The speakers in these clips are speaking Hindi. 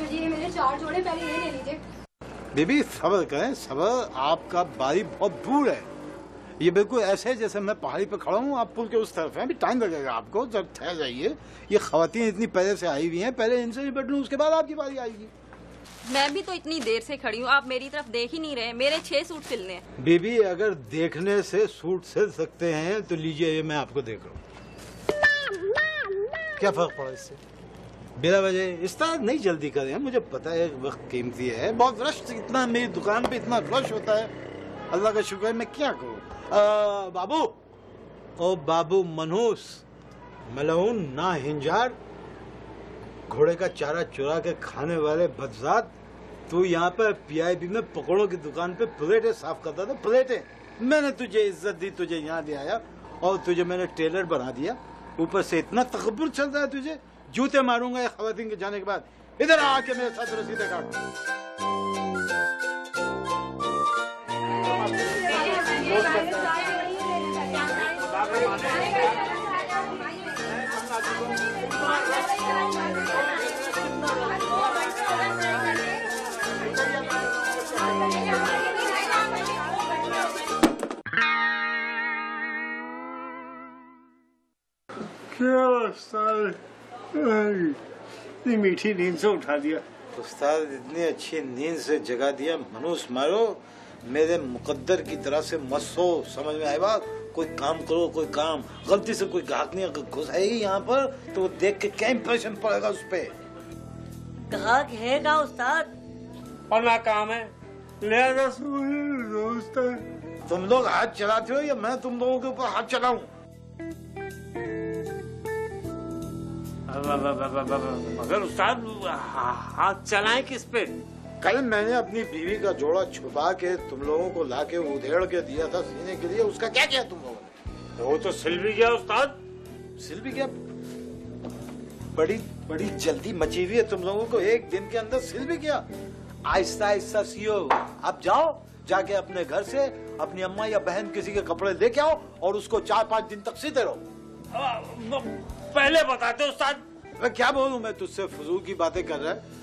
मास्टर जी, ये मेरे 4 जोड़े, पहले ये ले लीजिए। बेबी सब्र करें, सब्र। आपका बारी बहुत दूर है। ये बिल्कुल ऐसे जैसे मैं पहाड़ी पे खड़ा हूँ, आप पुल के उस तरफ हैं। अभी टाइम लगेगा आपको, जब ठहर जाइए। ये खवातीन इतनी पहले से आई हुई हैं, पहले इनसे निपट लूँ, उसके बाद आपकी बारी आएगी। मैं भी तो इतनी देर से खड़ी हूँ, आप मेरी तरफ देख ही नहीं रहे। मेरे 6 सूट सिलने हैं। बेबी अगर देखने से सूट सिल सकते हैं तो लीजिए, ये मैं आपको देख रहा हूँ। क्या फर्क पड़ा इससे? बिना वजह इस तरह नहीं जल्दी करें, मुझे पता है वक्त कीमती है। बहुत रश, इतना मेरी दुकान पे इतना रश होता है, अल्लाह का शुक्र है। मैं क्या करूँ? बाबू, ओ बाबू मनहूस, मलऊन ना हिंजार, घोड़े का चारा चुरा के खाने वाले बदजात, तू यहाँ पर पीआईबी में पकौड़ों की दुकान पे प्लेटें साफ करता था। प्लेटें मैंने तुझे इज्जत दी, तुझे यहाँ ले आया और तुझे मैंने टेलर बना दिया। ऊपर से इतना तकब्बुर चल रहा है तुझे। जूते मारूंगा ये खवातीन के जाने के बाद। इधर आके मेरे साथ रसीदे काट। क्या उस्ताद, इतनी मीठी नींद से उठा दिया। उस्ताद इतनी अच्छी नींद से जगा दिया। मनुष्य मारो, मेरे मुकद्दर की तरह से मत सो। समझ में आए बात? कोई काम करो, कोई काम। गलती से कोई ग्राहक नहीं अगर घुस आएगी यहाँ पर तो वो देख के क्या इंप्रेशन पड़ेगा उस पे। ग्राहक है का उस्ताद? और ना काम है, लिहाजा दोस्त। तुम लोग हाथ चलाते हो या मैं तुम लोगों के ऊपर हाथ चलाऊं? मगर उस्ताद हाथ चलाएं किस पे? कल मैंने अपनी बीवी का जोड़ा छुपा के तुम लोगों को लाके उधेड़ के दिया था सीने के लिए। उसका क्या किया तुम लोगों ने? वो तो सिल भी गया उस्ताद। सिल भी गया? बड़ी जल्दी मची हुई है तुम लोगों को, एक दिन के अंदर सिल भी गया। आहिस्ता आहिस्ता सियो। आप जाओ, जाके अपने घर से अपनी अम्मा या बहन किसी के कपड़े लेके आओ और उसको 4-5 दिन तक सीते रहो। पहले बताते उस्ताद। मैं क्या बोलूं, मैं तुझसे फजूल की बातें कर रहा है।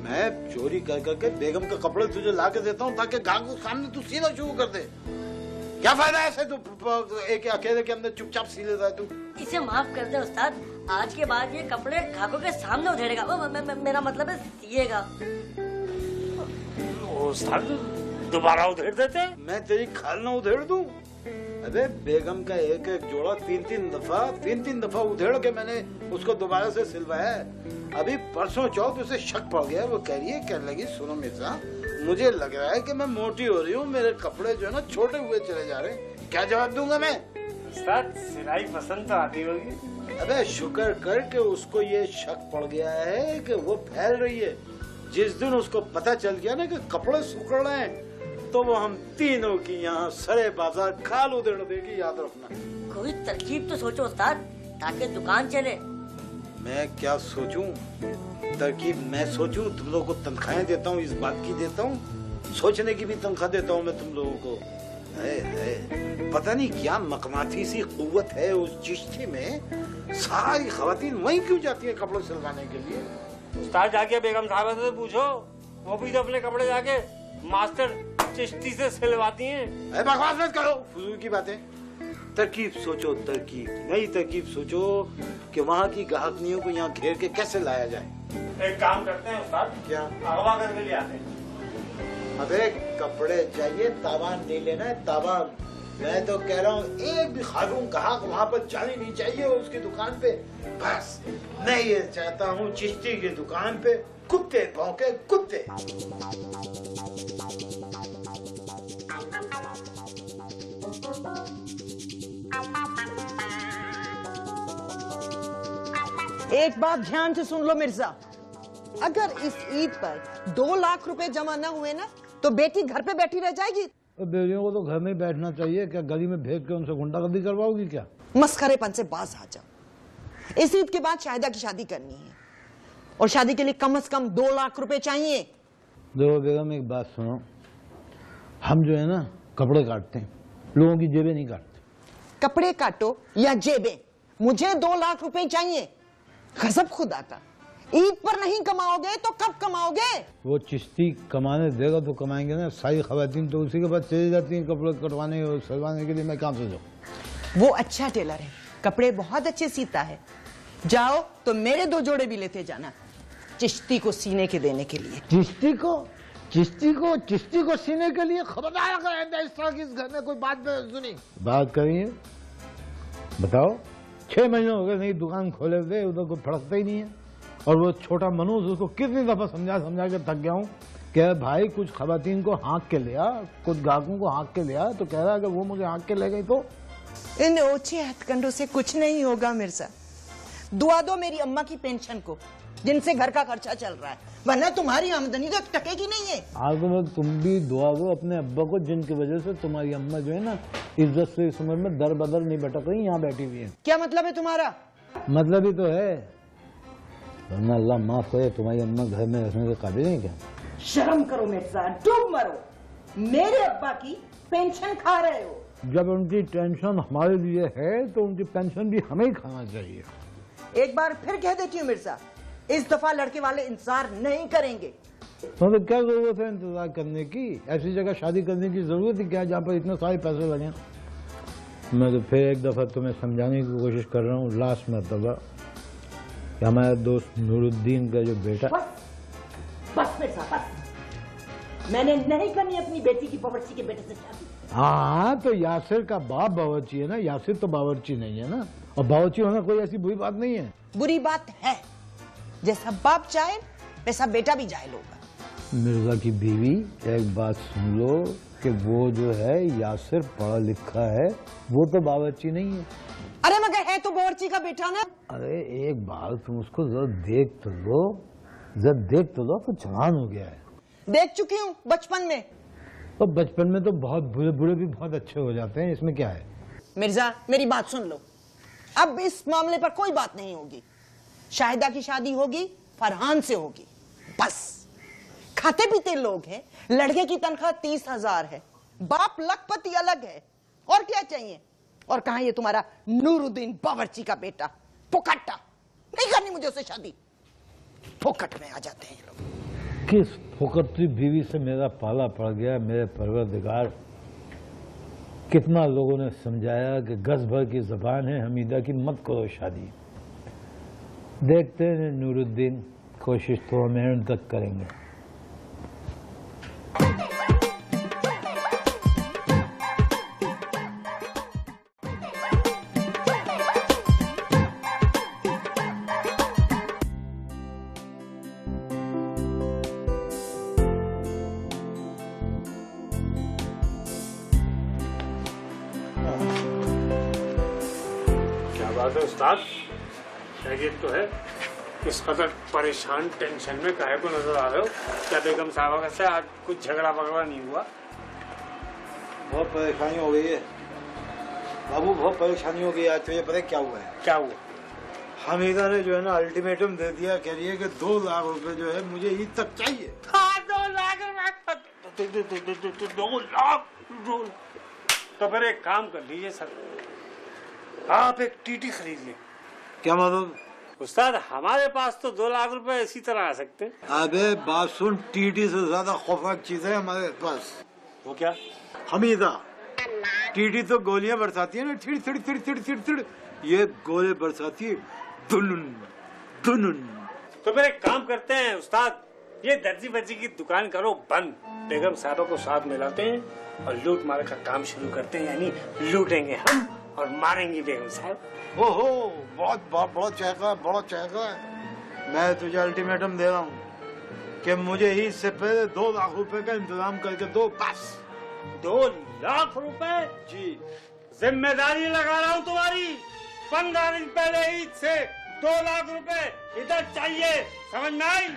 मैं चोरी कर करके बेगम के कपड़े तुझे ला के देता हूँ ताकि ग्राहक के सामने तू सीना शुरू कर दे। क्या फायदा है ऐसे तू एक अकेले के अंदर चुपचाप सी लेता है तू? इसे माफ कर दे उस्ताद, आज के बाद ये कपड़े ग्राहकों के सामने उधेड़ेगा। मेरा मतलब है सिएगा। उस्ताद दोबारा उधेड़ देते? मैं तेरी खाल ना उधेड़ दूं? अबे बेगम का एक एक जोड़ा 3-3 दफा उधेड़ के मैंने उसको दोबारा से सिलवाया है। अभी परसों चौथ उसे शक पड़ गया। वो कह रही है, कहने लगी, सुनो मिर्जा, मुझे लग रहा है कि मैं मोटी हो रही हूँ, मेरे कपड़े जो है ना छोटे हुए चले जा रहे हैं। क्या जवाब दूंगा मैं? उस्ताद सिलाई पसंद तो आती होगी। अबे शुक्र कर के उसको ये शक पड़ गया है कि वो फैल रही है। जिस दिन उसको पता चल गया ना कि कपड़े सुखड़ रहे हैं तो वो हम तीनों की यहाँ सरे बाजार खाल उधेड़ देगी, याद रखना। कोई तरकीब तो सोचो उस्ताद, ताकि दुकान चले। मैं क्या सोचूं? तरकीब मैं सोचूं? तुम लोगों को तनख्वाहें देता हूँ, इस बात की देता हूँ, सोचने की भी तनख्वाह देता हूँ मैं तुम लोगों को। है पता नहीं क्या मकनातीसी कुव्वत है उस चिश्ती में। सारी खवातीन वहीं क्यों जाती है कपड़े सिलवाने के लिए? उस्ताद जाके बेगम साहबा से पूछो, वो भी तो अपने कपड़े जाके मास्टर चिश्ती से सिलवाती हैं। बकवास मत करो, फजूल की बातें। तरकीब सोचो, तरकीब, नई तरकीब सोचो कि वहाँ की ग्राहकनियों को यहाँ घेर के कैसे लाया जाए। एक काम करते हैं उस्ताद, क्या? अगवा करके ले आते हैं। अबे कपड़े चाहिए, तावान नहीं लेना है, तावान। मैं तो कह रहा हूँ एक भी खातून ग्राहक वहाँ पर जानी नहीं चाहिए उसकी दुकान पे। बस मैं ये चाहता हूँ चिश्ती की दुकान पे कुत्ते भौंके, कुत्ते। एक बात ध्यान से सुन लो मिर्जा, अगर इस ईद पर 2 लाख रुपए जमा न हुए ना तो बेटी घर पे बैठी रह जाएगी। बेटियों को तो घर में ही बैठना चाहिए, क्या गली में भेज के उनसे गुंडागर्दी करवाओगी क्या? मस्खरेपन से बाज आ जाओ। इस ईद के बाद शाहिदा की शादी करनी है और शादी के लिए कम से कम 2 लाख रुपए चाहिए। देखो बेगम, एक बात सुनो, हम जो है ना कपड़े काटते हैं, लोगों की जेबें नहीं काटते। कपड़े काटो या जेबें, मुझे 2 लाख रुपए चाहिए। गजब खुदा का, ईद पर नहीं कमाओगे तो कब कमाओगे? वो चिश्ती कमाने देगा तो कमाएंगे ना। सारी खवातीन तो उसी के बाद चली जाती हैं कपड़े कटवाने और सलवाने के लिए। मैं कहाँ से जाऊँ? वो अच्छा टेलर है, कपड़े बहुत अच्छे सीता है। जाओ तो मेरे 2 जोड़े भी लेते जाना, चिश्ती को सीने के देने के लिए। चिश्ती को सीने के लिए? खबरदार अगर इस तरह की इस घर में कोई बात सुनी। बात करिए, बताओ। 6 महीने हो गए नहीं दुकान खोले हुए, उधर कोई फड़कता ही नहीं है। और वो छोटा मनोज, उसको कितनी दफा समझा के थक गया हूँ कि भाई कुछ खवातीन को हाँक के लिया, कुछ ग्राहकों को हाँक के लिया, तो कह रहा है कि वो मुझे हाँक के ले गई। तो इन ओछे हथकंडों से कुछ नहीं होगा मिर्जा। दुआ दो मेरी अम्मा की पेंशन को, जिनसे घर का खर्चा चल रहा है, वरना तुम्हारी आमदनी तो टकेगी नहीं है। आज तो तुम भी दुआ दो अपने अब्बा को, जिनकी वजह से तुम्हारी अम्मा जो है ना इज्जत से इस उम्र में दर बदर नहीं भटक रही, यहाँ बैठी हुई है। क्या मतलब है तुम्हारा? मतलब ही तो है, वरना अल्लाह माफ करे तुम्हारी अम्मा घर में रखने के काबिल नहीं क्या? शर्म करो मिर्जा, डूब मरो। मेरे अब्बा की पेंशन खा रहे हो। जब उनकी टेंशन हमारे लिए है तो उनकी पेंशन भी हमें ही खाना चाहिए। एक बार फिर कह देती हूँ मिर्जा, इस दफा लड़के वाले इंतजार नहीं करेंगे। तो क्या जरूरत है इंतजार करने की? ऐसी जगह शादी करने की जरूरत ही क्या है जहाँ पर इतने सारे पैसे लगे? मैं तो फिर एक दफा तुम्हें समझाने की कोशिश कर रहा हूँ, लास्ट मरतबा, हमारा दोस्त नूरुद्दीन का जो बेटा। बस मिर्जा बस, मैंने नहीं करनी अपनी बेटी की बावर्ची के बेटे से शादी। हाँ, तो यासिर का बाप बावर्ची है ना, यासिर तो बावर्ची नहीं है ना। और बावर्ची होना कोई ऐसी बुरी बात नहीं है। बुरी बात है, जैसा बाप चाहे वैसा बेटा भी जाहिल होगा। मिर्जा की बीवी, एक बात सुन लो कि वो जो है यासिर पढ़ा लिखा है, वो तो बावर्ची नहीं है। अरे मगर है तो बावर्ची का बेटा ना। अरे एक बार तुम उसको जरा देख तो लो, तो जवान हो गया है। देख चुकी हूँ बचपन में। तो बचपन में तो बहुत बुरे भी बहुत अच्छे हो जाते हैं, इसमें क्या है? मिर्जा मेरी बात सुन लो, अब इस मामले पर कोई बात नहीं होगी। शाहिदा की शादी होगी फरहान से होगी, बस। खाते पीते लोग हैं, लड़के की तनख्वाह 30,000 है, बाप लखपति अलग है, और क्या चाहिए? और कहा ये तुम्हारा नूरुद्दीन बावर्ची का बेटा फुकट्टा, नहीं करनी मुझे उससे शादी। फुकट में आ जाते हैं ये लोग। किस फुकटी बीवी से मेरा पाला पड़ गया मेरे परवरदिगार। कितना लोगों ने समझाया कि गज भर की जबान है हमीदा की, मत करो शादी। देखते हैं नूरुद्दीन, कोशिश तो हम एंड तक करेंगे। बात है उस्ताद, खैरियत तो है? इस कदर परेशान टेंशन में काहे को नजर आ रहे हो? क्या बेगम साहबा से आज कुछ झगड़ा वगड़ा नहीं हुआ? बहुत परेशानी हो गई है बाबू, बहुत परेशानी हो गई। आज तो ये पता है क्या हुआ है? क्या हुआ? हमीदा ने जो है ना अल्टीमेटम दे दिया, कह रही है कि 2 लाख रुपए जो है मुझे ईद तक चाहिए। हाँ, 2 लाख रुपए। 2 लाख। तो फिर एक काम कर लीजिए सर, आप एक टीटी खरीद लें। क्या मतलब? उस्ताद हमारे पास तो 2 लाख रुपए इसी तरह आ सकते हैं। अबे बात सुन, टीटी से ज्यादा खौफनाक चीज है हमारे पास। वो क्या? हमीदा। टीटी तो गोलियां बरसाती है ना, थिड़ थिड़ थिड़ थिड़ थिड़ थिड़, ये गोले बरसाती है दुनुन दुनुन। तो फिर एक काम करते हैं उस्ताद, ये दर्जी बर्जी की दुकान करो बंद, बेगम साहबा को साथ मिलाते हैं और लूट मार का काम शुरू करते हैं। यानी लूटेंगे हम और मारेंगे बेगम साहब। ओहो, बहुत बहुत बड़ा चहका है, बड़ा चहका है। मैं तुझे अल्टीमेटम दे रहा हूँ कि मुझे ईद से पहले 2 लाख रुपए का इंतजाम करके दो, बस। 2 लाख रुपए? जी, जिम्मेदारी लगा रहा हूँ तुम्हारी। 15 दिन पहले ईद से 2 लाख रुपए इधर चाहिए, समझ में आई?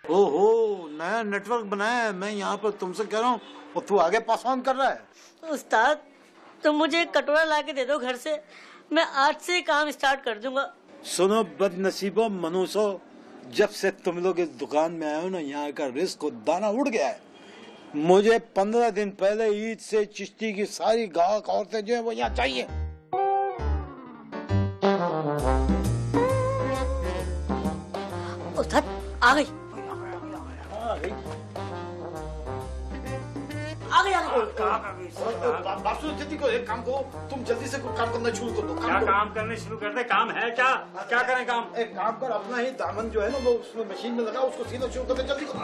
ओहो, नया नेटवर्क बनाया है, मैं यहाँ पर तुमसे कह रहा हूँ और तू आगे पास ऑन कर रहा है। उस्ताद तुम मुझे एक कटोरा ला के दे दो घर से, मैं आज से काम स्टार्ट कर दूंगा। सुनो बदनसीबो मनुष्यो, जब से तुम लोग इस दुकान में आए हो ना, यहाँ का रिस्क दाना उड़ गया है। मुझे 15 दिन पहले ईद से चिश्ती की सारी गाहक औरतें जो है वो यहाँ चाहिए। आ गई आ गई आ गई। बासु जल्दी को एक काम करो, तुम जल्दी से कोई काम करना शुरू कर दो। क्या काम करने शुरू कर दे? काम है क्या? क्या करें काम? एक काम कर, अपना ही दामन जो है ना वो उसमें मशीन में लगा, उसको सीधा शुरू कर दे। जल्दी करो,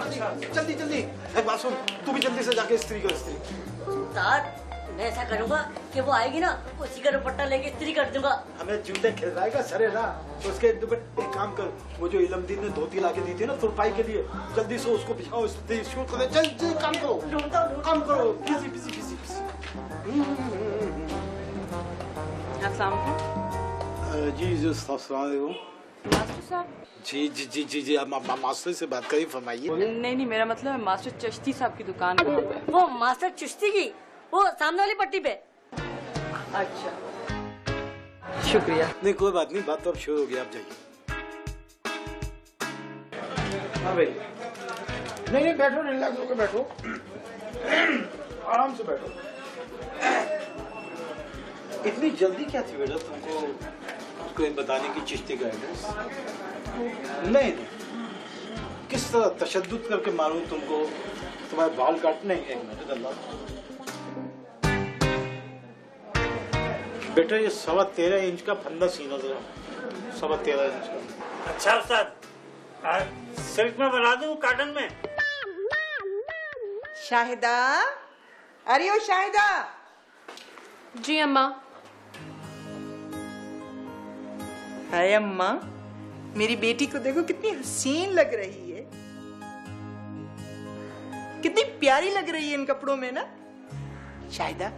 जल्दी जल्दी। एक बात सुन, तू भी जल्दी से जाके इस्त्री कर इस्त्री। उस्ताद मैं ऐसा करूंगा कि वो आएगी ना, उसी का दुपट्टा लेके इस्त्री कर दूंगा। हमें जूते खिलवाएगा सरे ना, तो उसके एक काम कर, वो जो इलमदीन ने धोती लाके दी थी ना तुरपाई के लिए, जल्दी से उसको बिछाओ, इस्त्री शुरू कर दे। जल्दी काम करो, काम करो, बिजी बिजी बिजी बिजी। अस्सलाम वालेकुम। जी जी अस्सलाम वालेकुम। मास्टर साहब? जी जी जी जी जी, आप मास्टर से बात करिए, फरमाइए। नहीं, मेरा मतलब है मास्टर चिश्ती साहब की दुकान कहाँ पे? वो मास्टर चिश्ती की, वो सामने वाली पट्टी पे। अच्छा, शुक्रिया। नहीं कोई बात नहीं, बात तो अब शुरू हो गई, आप जाइए। हाँ भाई, नहीं बैठो, रिलैक्स होकर बैठो, आराम से बैठो। इतनी जल्दी क्या थी बेटा तुमको उसको ये बताने की चिश्ती का एड्रेस? नहीं, किस तरह तशद्दुद करके मारूं तुमको, तुम्हारे बाल काटने? एक मिनट अल्लाह। बेटा ये 13.25 इंच का फंदा सीना जरा, 13.25 इंच का। अच्छा उस्ताद, सिल्क में बना दूं कॉटन में? शाहिदा, अरे ओ शाहिदा। जी अम्मा। हाय अम्मा, मेरी बेटी को देखो कितनी हसीन लग रही है, कितनी प्यारी लग रही है इन कपड़ों में ना। शाहिदा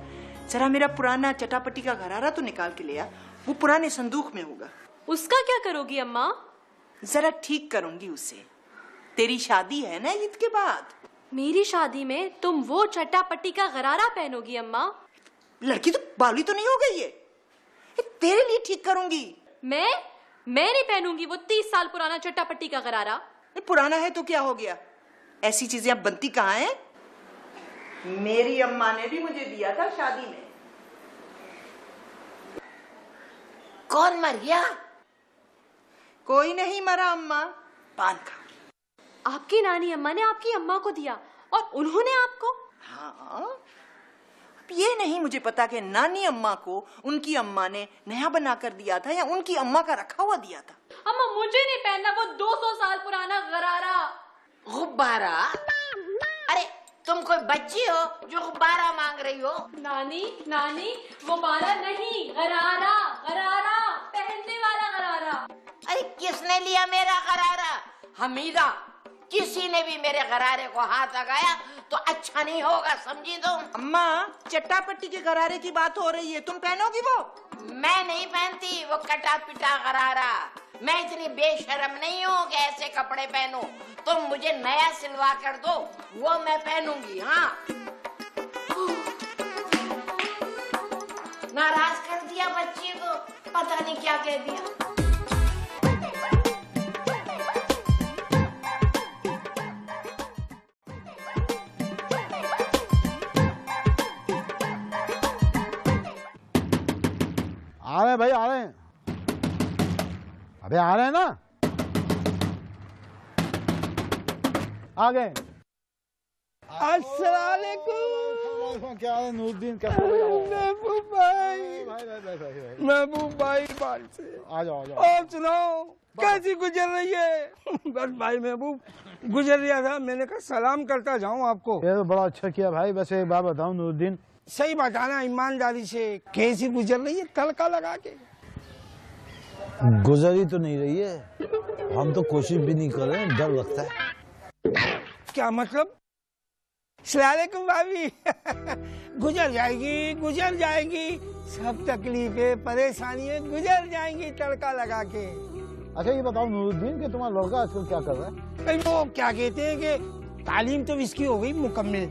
जरा मेरा पुराना चटापटी का घरारा तो निकाल के ले आ, वो पुराने संदूक में होगा। उसका क्या करोगी अम्मा? जरा ठीक करूंगी उसे, तेरी शादी है ना ईद के बाद। मेरी शादी में तुम वो चट्टापट्टी का गरारा पहनोगी अम्मा? लड़की तो बावली तो नहीं हो गई है, ये तेरे लिए ठीक करूंगी। मैं नहीं पहनूंगी वो 30 साल पुराना चट्टापट्टी का गरारा। पुराना है तो क्या हो गया, ऐसी चीजें अब बनती कहाँ हैं? मेरी अम्मा ने भी मुझे दिया था शादी में। कौन मर गया? कोई नहीं मरा अम्मा, पान खा। आपकी नानी अम्मा ने आपकी अम्मा को दिया और उन्होंने आपको? हाँ, अब ये नहीं मुझे पता कि नानी अम्मा को उनकी अम्मा ने नया बना कर दिया था या उनकी अम्मा का रखा हुआ दिया था। अम्मा मुझे नहीं पहनना वो 200 साल पुराना गरारा। गुब्बारा? अरे तुम कोई बच्ची हो जो गुब्बारा मांग रही हो? नानी गुब्बारा नहीं, गरारा पहनने वाला गरारा। अरे किसने लिया मेरा गरारा? हमीदा, किसी ने भी मेरे गरारे को हाथ लगाया तो अच्छा नहीं होगा, समझी तुम? अम्मा चट्टापट्टी के गरारे की बात हो रही है, तुम पहनोगी वो? मैं नहीं पहनती वो कटा पिटा गरारा। मैं इतनी बेशर्म नहीं हूँ कि ऐसे कपड़े पहनूं। तुम मुझे नया सिलवा कर दो, वो मैं पहनूंगी। हाँ, नाराज कर दिया बच्ची को, पता नहीं क्या कह दिया। आ रहे हैं भाई, आ रहे हैं। अबे आ रहे हैं ना, आ गए। अस्सलाम वालेकुम। क्या है नूरुद्दीन, कैसे? महबूब भाई, महबूब भाई बात से आ जाओ आ जाओ। और सुनाओ कैसी गुजर रही है? बस भाई महबूब गुजर रहा था, मैंने कहा सलाम करता जाऊं आपको। ये तो बड़ा अच्छा किया भाई। वैसे एक बात बताऊं नूरुद्दीन, सही बताना ईमानदारी से, कैसी गुजर रही है तड़का लगा के? गुजरी तो नहीं रही है, हम तो कोशिश भी नहीं कर रहे हैं, डर लगता है। क्या मतलब? सलामुअलैकुम भाभी। गुजर जाएगी, सब तकलीफें परेशानियां गुजर जाएंगी तड़का लगा के। अच्छा ये बताओ नूरुद्दीन कि तुम्हारा लड़का आजकल क्या कर रहा है? भाई वो क्या कहते हैं कि तालीम तो इसकी हो गई मुकम्मल,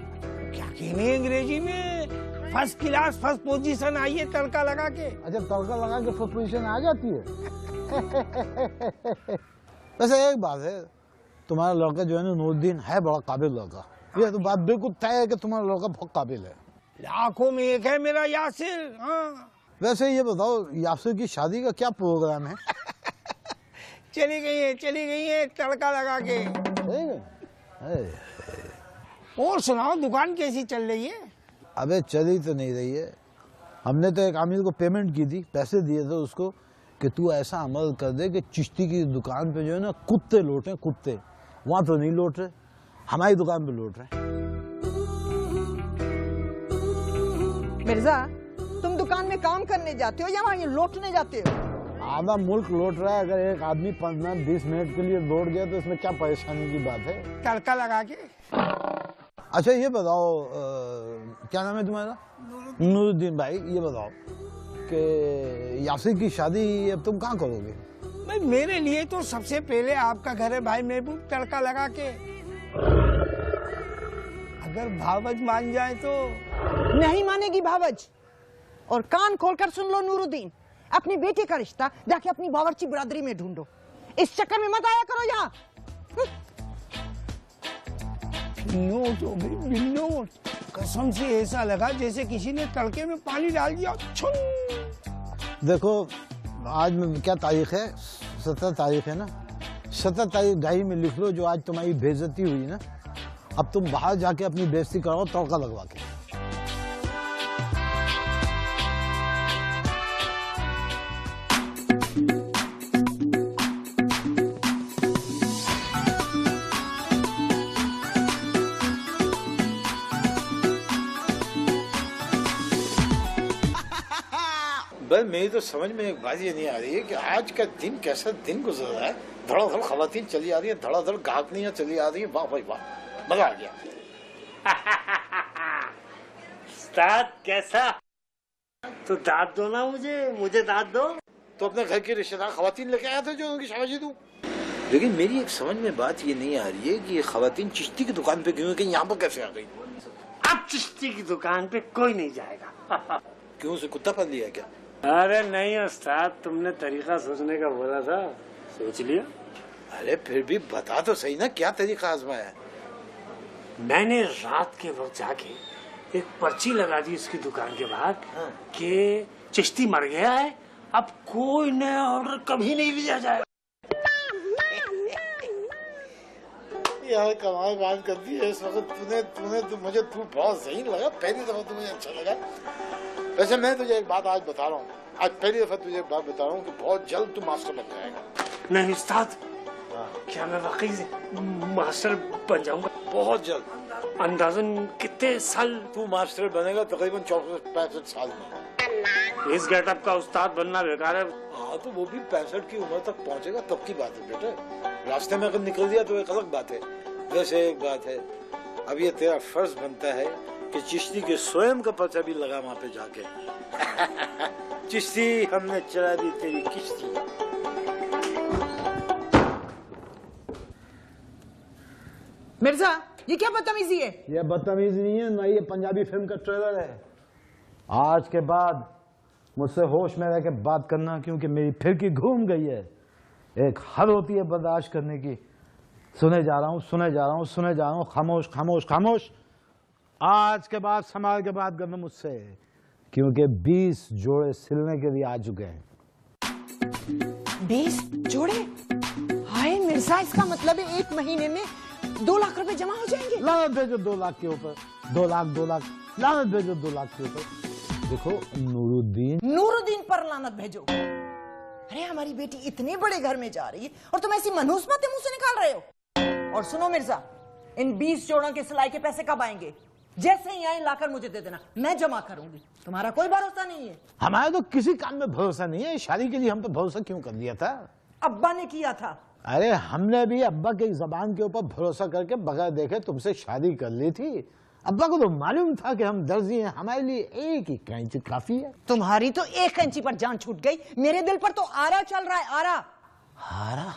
क्या कहने हैं अंग्रेजी में, फर्स्ट क्लास फर्स्ट पोजीशन आई है तड़का लगा के। अच्छा तड़का लगा के फर्स्ट पोजीशन आ जाती है। वैसे एक बात है, तुम्हारा लड़का जो है ना नूरुद्दीन है बड़ा काबिल लड़का, ये तो बात बिल्कुल तय है कि तुम्हारा लड़का बहुत काबिल है। लाखों में एक है मेरा यासिर। हाँ, वैसे ये बताओ यासिर की शादी का क्या प्रोग्राम है? चली गई है तड़का लगा के। और सुनाओ, दुकान कैसी चल रही है? अबे चली तो नहीं रही है। हमने तो एक आमिर को पेमेंट की थी, पैसे दिए थे उसको कि तू ऐसा अमल कर दे कि चिश्ती की दुकान पे जो है ना कुत्ते लौटे, कुत्ते। वहां तो नहीं लौट रहे, हमारी दुकान पे लौट रहे। मिर्जा, तुम दुकान में काम करने जाते हो या वहाँ लौटने जाते हो? आधा मुल्क लौट रहा है। अगर एक आदमी 15-20 मिनट के लिए लौट गया तो इसमें क्या परेशानी की बात है? तड़का लगा के। अच्छा ये बताओ, क्या नाम है तुम्हारा? नूरुद्दीन भाई, ये बताओ कि यासिर की शादी अब तुम कहाँ करोगे? भाई मेरे लिए तो सबसे पहले आपका घर है भाई महबूब, तड़का लगा के। अगर भावज मान जाए तो। नहीं मानेगी भावज। और कान खोलकर सुन लो नूरुद्दीन, अपनी बेटी का रिश्ता जाके अपनी बावर्ची बिरादरी में ढूंढो, इस चक्कर में मत आया करो यहाँ। नोट हो गई नोट, कसम से ऐसा लगा जैसे किसी ने तड़के में पानी डाल दिया। देखो आज में क्या तारीख है? 17 तारीख है ना। 17 तारीख डायरी में लिख लो जो आज तुम्हारी बेइज्जती हुई ना, अब तुम बाहर जाके अपनी बेइज्जती कराओ तड़का लगवा के। बस मेरी तो समझ में एक बात ये नहीं आ रही है कि आज का दिन कैसा दिन गुजर रहा है। धड़ाधड़ खवातीन चली आ रही है, धड़ाधड़ गाहकनियां चली आ रही है। वाह भाई वाह, मजा आ गया। उस्ताद कैसा? तो दाद दो ना, मुझे दाद दो। तो अपने घर के रिश्तेदार खवातीन लेके आया था जो उनकी शाबाशी दूं। लेकिन मेरी एक समझ में बात ये नहीं आ रही है कि ये खवातीन चिश्ती की दुकान पे क्यों, कि यहाँ पर कैसे आ गई? अब चिश्ती की दुकान पे कोई नहीं जाएगा। क्यों, उसे कुत्ता पाल लिया क्या? अरे नहीं उस्ताद, तुमने तरीका सोचने का बोला था, सोच लिया। अरे फिर भी बता तो सही ना, क्या तरीका आजमाया है? मैंने रात के वक्त जाके एक पर्ची लगा दी उसकी दुकान के बाहर कि चिश्ती मर गया है, अब कोई नया ऑर्डर कभी नहीं लिया जाएगा। यार कमाल बात करती है इस वक्त तूने तो मुझे तू बहुत सही लगा, पहली दफा तू मुझे अच्छा लगा। वैसे मैं तुझे एक बात आज बता रहा हूँ, आज पहली दफा तुझे एक बात बता रहा हूँ कि बहुत जल्द तू मास्टर बन जाएगा। नहीं उस्ताद, क्या मैं वाकई से मास्टर बन जाऊंगा? बहुत जल्द। अंदाजन कितने साल? तू मास्टर बनेगा तकरीबन 64-65 साल में। इस गेटअप का उस्ताद बनना बेकार है। हाँ तो वो भी 65 की उम्र तक पहुँचेगा तब की बात है बेटे। रास्ते में अगर निकल दिया तो एक अलग बात है। वैसे एक बात है, अब ये तेरा फर्ज बनता है कि चिश्ती के स्वयं का पर्चा भी लगा वहाँ पे जाके। चिश्ती हमने चला दी तेरी किश्ती। मिर्जा, ये क्या बदतमीजी है? ये बदतमीजी नहीं है ना, ये पंजाबी फिल्म का ट्रेलर है। आज के बाद मुझसे होश में रह के बात करना, क्योंकि मेरी फिरकी घूम गई है। एक हद होती है बर्दाश्त करने की। सुने जा रहा हूँ, खामोश खामोश खामोश। आज के बाद संभाल के बात करना मुझसे, क्योंकि 20 जोड़े सिलने के लिए आ चुके हैं। 20 जोड़े? हाय मिर्जा, इसका मतलब है 1 महीने में 2 लाख रुपए जमा हो जाएंगे। लानत भेजो 2 लाख के ऊपर, 2 लाख, लानत भेजो 2 लाख के ऊपर। देखो नूरुद्दीन पर लानत भेजो। अरे हमारी बेटी इतने बड़े घर में जा रही है और तुम ऐसी मनहूस बातें मुंह से निकाल रहे हो। और सुनो मिर्जा, इन 20 जोड़ों के सिलाई के पैसे कब आएंगे? जैसे ही आए लाकर मुझे दे देना, मैं जमा करूंगी। तुम्हारा कोई भरोसा नहीं है? हमारा तो किसी काम में भरोसा नहीं है। शादी के लिए हम तो भरोसा क्यों कर दिया था? अब्बा ने किया था। अरे हमने भी अब्बा की जबान के ऊपर भरोसा करके बगैर देखे तुमसे शादी कर ली थी। अब्बा को तो मालूम था कि हम दर्जी हैं, हमारे लिए एक ही कैंची काफी है। तुम्हारी तो एक कैंची पर जान छूट गई, मेरे दिल पर तो आरा चल रहा है। आरा? आरा?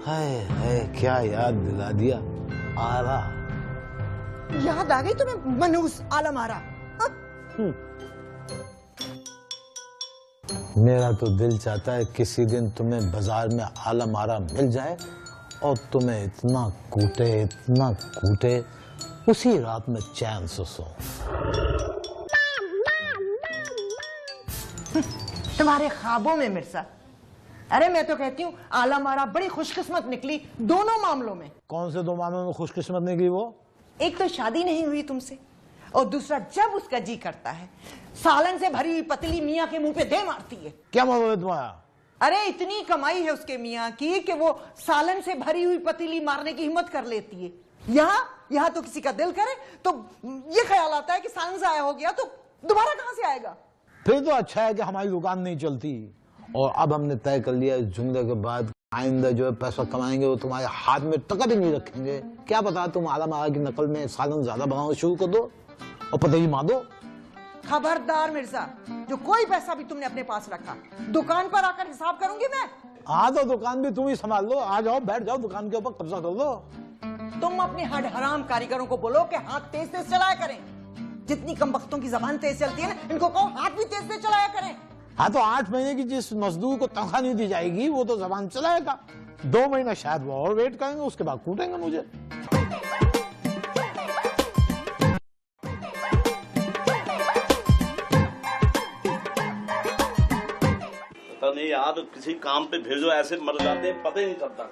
हाय हाय, क्या याद दिला दिया। आरा याद आ गई तुम्हें? मनहूस आलम आरा। मेरा तो दिल चाहता है किसी दिन तुम्हें बाजार में आलम आरा मिल जाए और तुम्हें इतना कूटे उसी रात में चैन से सो। तुम्हारे ख्वाबों में मिर्जा। अरे मैं तो कहती हूँ आला मारा बड़ी खुशकिस्मत निकली दोनों मामलों में। कौन से दो मामलों में खुशकिस्मत निकली वो? एक तो शादी नहीं हुई तुमसे, और दूसरा जब उसका जी करता है सालन से भरी हुई पतली मियाँ के मुंह पे दे मारती है। क्या मतलब है तुम्हारा? अरे इतनी कमाई है उसके मियाँ की कि वो सालन से भरी हुई पतीली मारने की हिम्मत कर लेती है। यहाँ तो किसी का दिल करे तो ये ख्याल आता है कि सालन से आया हो गया तो दोबारा कहाँ से आएगा। फिर तो अच्छा है कि हमारी दुकान नहीं चलती, और अब हमने तय कर लिया इस जुमले के बाद आइंदा जो है पैसा कमाएंगे वो तुम्हारे हाथ में टका भी नहीं रखेंगे। क्या पता तुम आला मारा की नकल में सालन ज्यादा बनाना शुरू कर दो और पतली मार दो। खबरदार मिर्जा, जो कोई पैसा भी तुमने अपने पास रखा दुकान पर आकर हिसाब करूंगी मैं। हाँ तो दुकान भी तुम ही संभाल लो, आ जाओ बैठ जाओ दुकान के ऊपर कब्जा कर लो। तुम अपने हड हराम कारीगरों को बोलो कि हाथ तेज तेज चलाया करें। जितनी कम वक्तों की जबान तेज चलती है ना, इनको कहो हाथ भी तेज तेज चलाया करें। हाँ तो 8 महीने की जिस मजदूर को तनख्वाह नहीं दी जाएगी वो तो जबान चलाएगा। 2 महीना शायद वो और वेट करेंगे, उसके बाद कूटेंगे मुझे। पता नहीं यार, किसी काम पे भेजो ऐसे मर जाते हैं, पता ही नहीं चलता।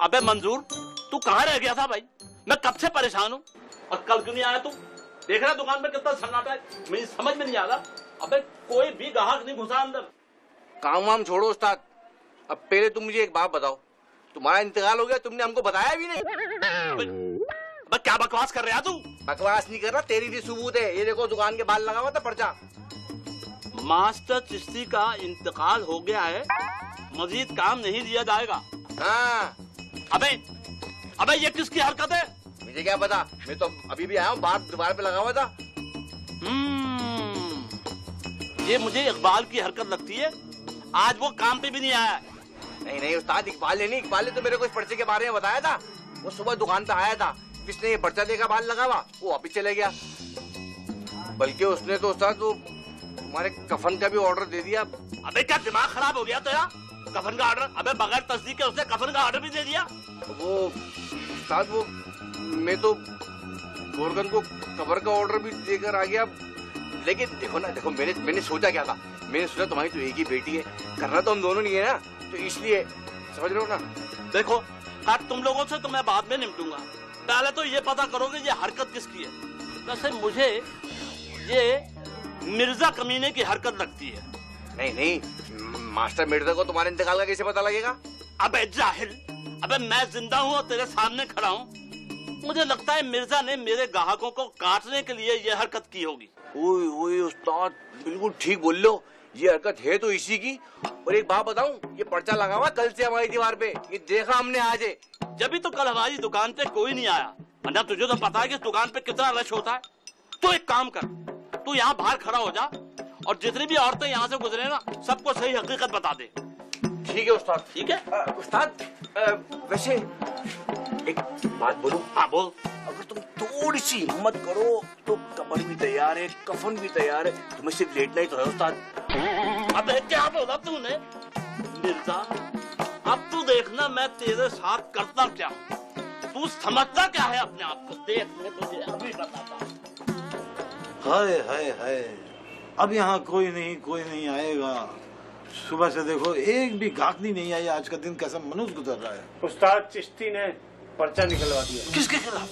अबे मंजूर, तू कहाँ रह गया था भाई? मैं कब से परेशान हूँ और कल क्यों नहीं आया तू? देख रहा दुकान पे कितना सन्नाटा है, मुझे समझ में नहीं आ रहा। अबे कोई भी ग्राहक नहीं घुसा अंदर। काम वाम छोड़ो उस्ताद, अब पहले तुम मुझे एक बात बताओ, तुम्हारा इंतकाल हो गया, तुमने हमको बताया भी नहीं। अबे क्या बकवास कर रहा तू? बकवास नहीं कर रहा, तेरी भी सबूत है। ये देखो दुकान के बाहर लगा हुआ था पर्चा। मास्टर चिश्ती का इंतकाल हो गया है, मजीद काम नहीं दिया जाएगा। हाँ। अबे ये किसकी हरकत है? मुझे क्या पता, मैं तो अभी भी आया हूँ, बाहर दीवार पे लगा हुआ था। ये मुझे इकबाल की हरकत लगती है, आज वो काम पे भी नहीं आया। नहीं नहीं उस्ताद, इकबाल ने तो मेरे को इस पर्चे के बारे में बताया था। वो सुबह दुकान पे आया था, किसने ये पर्चा देखा बाहर लगा हुआ, वो वापिस चले गया। बल्कि उसने तो उस्ताद वो तुम्हारे कफन का भी ऑर्डर दे दिया। अबे क्या दिमाग खराब हो गया तेरा? कफन का ऑर्डर? अबे बगैर तस्दीक के उसने कफन का ऑर्डर भी दे दिया। वो उस्ताद वो मैं तो गोरगन को कबर का ऑर्डर भी देकर आ गया। लेकिन देखो ना, देखो मैंने सोचा क्या था, मैंने सोचा तुम्हारी तो एक ही बेटी है, करना तो हम दोनों नहीं है ना, तो इसलिए समझ रहे हो ना। देखो तुम लोगों से तो मैं बाद में निपटूंगा, पहले तो ये पता करोगे ये हरकत किसकी है। वैसे मुझे ये मिर्जा कमीने की हरकत लगती है। नहीं, मास्टर मिर्जा को तुम्हारे इंतकाल का कैसे पता लगेगा? अबे जाहिल, अबे मैं जिंदा हूँ और तेरे सामने खड़ा हूँ। मुझे लगता है मिर्जा ने मेरे ग्राहकों को काटने के लिए ये हरकत की होगी। ओए उस्ताद, बिल्कुल ठीक बोल लो, ये हरकत है तो इसी की। और एक बात बताऊं, ये पर्चा लगा हुआ कल से हमारी दीवार पे, ये देखा हमने आज। जब भी तो कल हमारी दुकान पे कोई नहीं आया, वरना तुझे तो पता है कि दुकान पे कितना रश होता है। तो एक काम कर, तू यहाँ बाहर खड़ा हो जा और जितनी भी औरतें यहाँ से गुजरे ना, सबको सही हकीकत बता दे। ठीक है उस्ताद। ठीक है उस्ताद, वैसे एक बात बोलूं? हाँ बोल। अगर तुम थोड़ी सी हिम्मत करो तो कबर भी तैयार है, कफन भी तैयार है, तुम्हें सिर्फ लेटना ही तो है उस्ताद। अबे क्या बोला तूने मिर्जा? अब तू देखना मैं तेरे साथ करता क्या, तू समझता क्या है अपने आप को, देख मैं तुझे अभी बताता हूँ। हाय हाय हाय, अब यहाँ कोई नहीं आएगा। सुबह से देखो एक भी गाहकी नहीं आई, आज का दिन कैसा मनुष्य गुजर रहा है। उस्ताद चिश्ती ने पर्चा निकलवा दिया। किसके खिलाफ?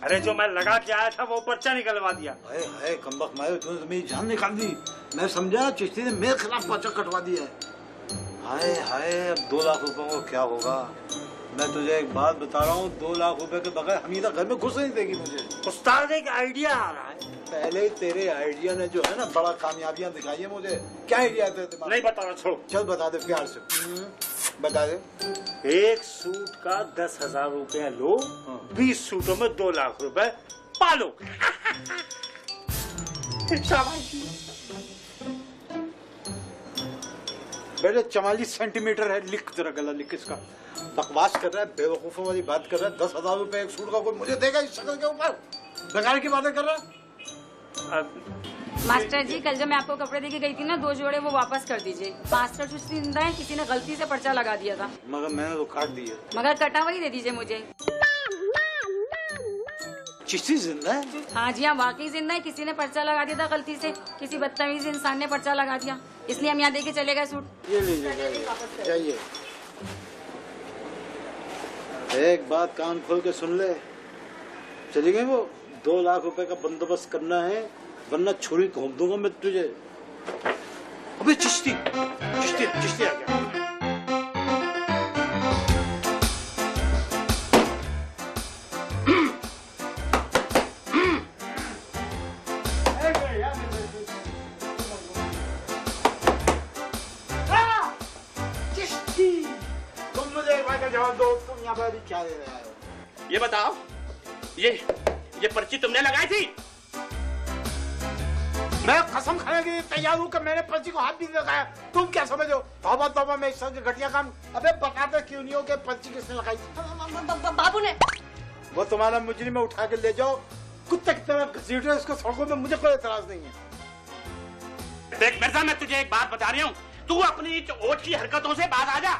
अरे जो मैं लगा के आया था वो पर्चा निकलवा दिया। हाय हाय कमबख्त मारे, तूने तो मेरी जान निकाल दी। मैं समझा चिश्ती ने मेरे खिलाफ पर्चा कटवा दिया है। हाय हाय, अब 2 लाख रुपए को क्या होगा? मैं तुझे एक बात बता रहा हूँ, 2 लाख रुपए के बगैर हमीदा घर में घुस नहीं देगी मुझे। उस्ताद एक आइडिया आ रहा है। पहले तेरे आइडिया ने जो है ना बड़ा कामयाबियां दिखाई है मुझे। क्या आइडिया है तेरे दिमाग? नहीं बताना, छोड़ो। चल बता दे प्यार से, बता दे। एक सूट का 10,000 रुपया लो, 20 सूटों में 2 लाख रुपए पालो। बेटे 44 सेंटीमीटर है, लिख जरा गला लिख। इसका बकवास कर रहा है, बेवकूफों वाली बात कर रहा है। 10,000 रुपए एक सूट का कोई मुझे देगा इस शक्ल के ऊपर? बेकार की बातें कर रहा है। मास्टर जी, कल जब मैं आपको कपड़े देके गई थी ना, 2 जोड़े वो वापस कर दीजिए। मास्टर चिश्ती जिंदा है, किसी ने गलती से पर्चा लगा दिया था। मगर मैंने तो काट दिया। मगर कटा वही दे दीजिए मुझे। चिश्ती जिंदा है? हाँ जी हाँ, वाकई जिंदा है। किसी ने पर्चा लगा दिया था गलती से, किसी बदतमीज इंसान ने पर्चा लगा दिया। इसलिए हम यहाँ दे के चले गए सूट। ये लीजिए, जाइए। एक बात कान खोल के सुन ले, चली गई वो 2 लाख रुपए का बंदोबस्त करना है, वरना छुरी घोंप दूंगा मैं तुझे। अबे चिश्ती आ गया। तुम मुझे एक बार का जवाब दो, तुम यहाँ पर क्या दे रहे हो? ये बताओ, ये पर्ची तुमने लगाई थी? मैं कसम खाने के लिए तैयार हूँ कि मैंने पर्ची को हाथ भी नहीं लगाया। तुम क्या समझो? तौबा मैं इस तरह के घटिया काम। अबे बताते क्यों नहीं हो कि पर्ची किसने लगाई थी? बाबू ने। वो तुम्हारा मुजरिम में उठा के ले जाओ, कुत्ते की तरह घसीटो इसको सड़कों में, मुझे कोई एतराज नहीं है। देख मिर्जा, मैं तुझे एक बात बता रही हूँ, तू अपनी ओट की हरकतों से बाज आ जा।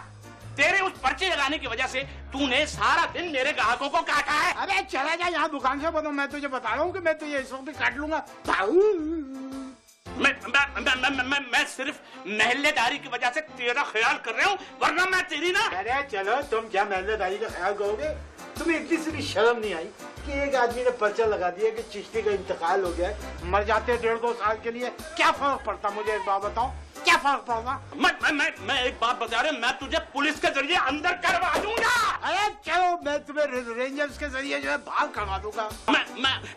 तेरे उस पर्ची लगाने की वजह से तूने सारा दिन मेरे ग्राहकों को काटा है। अरे चला जा यहाँ दुकान से, बताओ। मैं तुझे बता रहा हूँ कि मैं तुझे इस वक्त भी काट लूंगा। मैं सिर्फ महल्लेदारी की वजह से तेरा ख्याल कर रहा हूँ, वरना मैं तेरी ना। अरे चलो, तुम क्या महल्लेदारी का ख्याल करोगे? तुम्हें इतनी सी भी शर्म नहीं आई कि एक आदमी ने पर्चा लगा दिया कि चिश्ती का इंतकाल हो गया है, मर जाते 1.5-2 साल के लिए, क्या फर्क पड़ता? मुझे एक बात बताओ, क्या फर्क पड़ता? मैं एक बात बता रहा हूँ, मैं तुझे पुलिस के जरिए अंदर करवा दूंगा। अरे चलो, मैं तुम्हें रेंजर्स के जरिए जो है बाहर करवा दूंगा।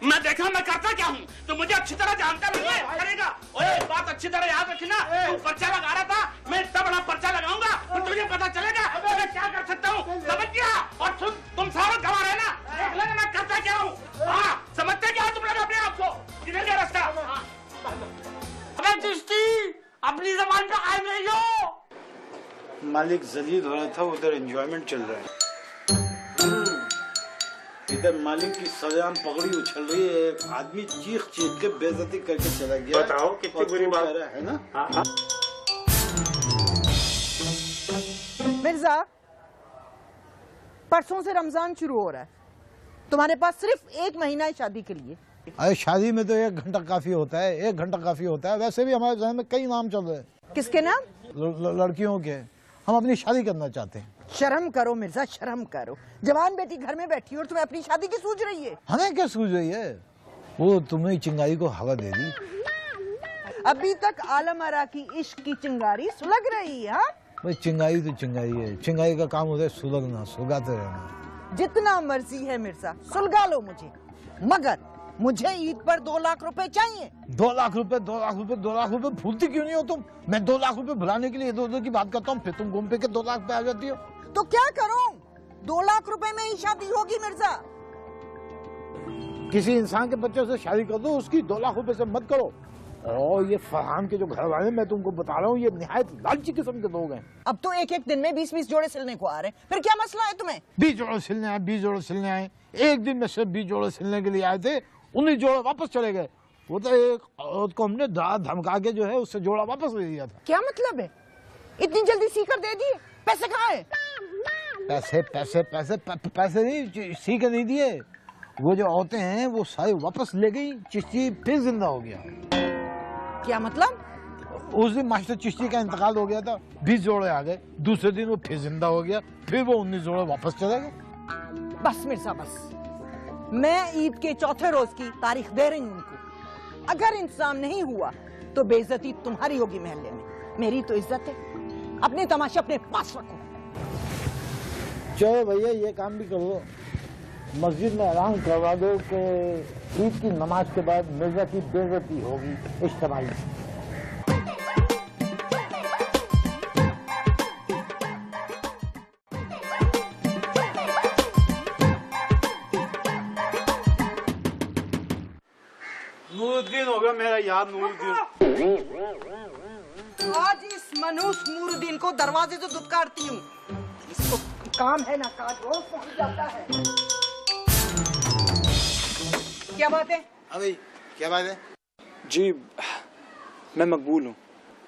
मैं देखा मैं करता क्या हूँ, तो मुझे अच्छी तरह जानता नहीं है करेगा। और एक बात अच्छी तरह याद रखना, तू पर्चा लगा रहा था, मैं इतना बड़ा पर्चा लगाऊंगा और तुझे पता चलेगा मैं क्या कर सकता हूँ, समझ गया? और तुम सारा गवा रहे ना, देख लेना मैं करता क्या हूँ। हाँ, समझते क्या तुम लोग अपने आप को? किधर गया रास्ता? अबे चिश्ती, अपनी जबान पे आए नहीं हो। मालिक जलील हो रहा था, उधर एंजॉयमेंट चल रहा है। इधर मालिक की सरेआम पगड़ी उछल रही है, एक आदमी चीख के बेइज्जती करके चला गया। बताओ कितनी बुरी बात है ना? मिर्जा, परसों से रमजान शुरू हो रहा है, तुम्हारे पास सिर्फ 1 महीना है शादी के लिए। अरे शादी में तो 1 घंटा काफी होता है, 1 घंटा काफी होता है। वैसे भी हमारे जहन में कई नाम चल रहे हैं। किसके नाम? लड़कियों के। हम अपनी शादी करना चाहते हैं। शर्म करो मिर्जा, शर्म करो। जवान बेटी घर में बैठी और तुम्हें अपनी शादी की सूझ रही है। हमें क्या सूझ रही है? वो तुमने चिंगारी को हवा दे दी। अभी तक आलम आरा की इश्क की चिंगारी सुलग रही है। भाई चिंगारी तो चिंगारी है, चिंगारी का काम होता है सुलगना, सुलगाते रहना। जितना मर्जी है मिर्जा, सुलगा लो मुझे, मगर मुझे ईद पर 2 लाख रुपए चाहिए। 2 लाख रुपए भूलती क्यों नहीं हो तुम? मैं 2 लाख रुपए भुलाने के लिए इधर की बात करता हूँ, फिर तुम घूम पे के 2 लाख पे आ जाती हो। तो क्या करूं? 2 लाख रुपए में ही शादी होगी मिर्जा। किसी इंसान के बच्चे से शादी कर दो, उसकी 2 लाख रुपए से मत करो। और ये फरहान के जो घर वाले, मैं तुमको बता रहा हूँ, ये निहायत लालची किस्म के लोग हैं। अब तो एक दिन में 20-20 जोड़े सिलने को आ रहे हैं, फिर क्या मसला है तुम्हें? 20 जोड़े सिलने आए। एक दिन में सिर्फ 20 जोड़े सिलने के लिए आए थे, 19 जोड़े वापस चले गए। वो तो एक औरत को हमने धमका के जो है उससे जोड़ा वापस ले लिया था। क्या मतलब है? इतनी जल्दी सीकर दे दिए? पैसे कहाँ है? पैसे नहीं, सीकर नहीं दिए। वो जो औरतें हैं वो सारी वापस ले गई, चिश्ती फिर जिंदा हो गया। क्या मतलब? उस दिन मास्टर चिश्ती का इंतकाल हो गया था, 20 जोड़े आ गए। दूसरे दिन वो फिर जिंदा हो गया, फिर वो 19 जोड़े वापस चले गए। बस मिर्जा बस, मैं ईद के चौथे रोज की तारीख दे रही हूँ उनको। अगर इंतजाम नहीं हुआ तो बेइज्जती तुम्हारी होगी महल्ले में, मेरी तो इज्जत है। अपने तमाशे अपने पास रखो। चलो भैया, ये काम भी करो, मस्जिद में ऐलान करवा दो कि ईद की नमाज के बाद मिर्जा की बेइज्जती होगी इज्तिमाई। नूरुद्दीन हो गया मेरा यार, नूरुद्दीन। आज इस मनूस नूरुद्दीन को दरवाजे से दुत्कारती हूँ। इसको काम है ना काज, रोज पहुंच जाता है। क्या बात है? अभी क्या बात है? जी मैं मकबूल हूँ।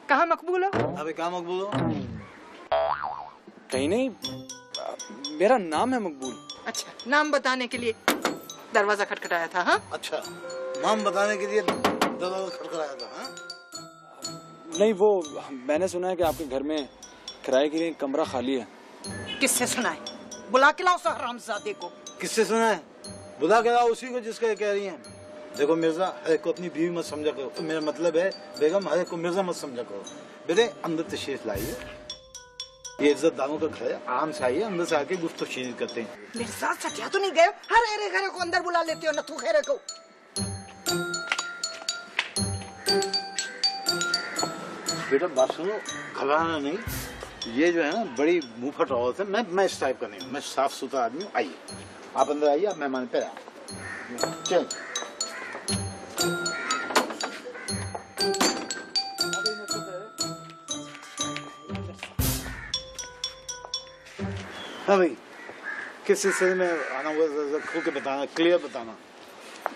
कहाँ मकबूल हो? अभी कहाँ मकबूल हो? कहीं नहीं, मेरा नाम है मकबूल। अच्छा, नाम बताने के लिए दरवाजा खटखटाया था? हाँ, अच्छा, नाम बताने के लिए दरवाजा खटखटाया था? हाँ? नहीं, वो मैंने सुना है कि आपके घर में किराए के लिए एक कमरा खाली है। किससे सुना है? बुला के लाओ हरामजादे को। किससे सुना है? बुला के लाओ उसी को जिसका ये कह रही हैं। देखो मिर्जा, हर को अपनी बीवी मत समझा करो। मेरा मतलब है बेगम, हर को मिर्जा मत समझा करो। बेटे अंदर तशरीफ लाइए, ये इज्जतदारों का घर है, आराम से आइए, अंदर से आके गुफ्तगू करते हैं। मिर्जा सटिया तो नहीं गए? हर अरे घरे को अंदर बुला लेते हो, नथु खेरे को। बेटा बात सुनो, घबराना नहीं। ये जो है ना बड़ी मुंहफट औरत है। मैं इस टाइप का नहीं हूँ, मैं साफ सुथरा आदमी हूँ। आइए आप अंदर आइए, आप मेहमान पे चल। हाँ भाई, किस सिलसिले में आना हुआ खुल के बताना, क्लियर बताना।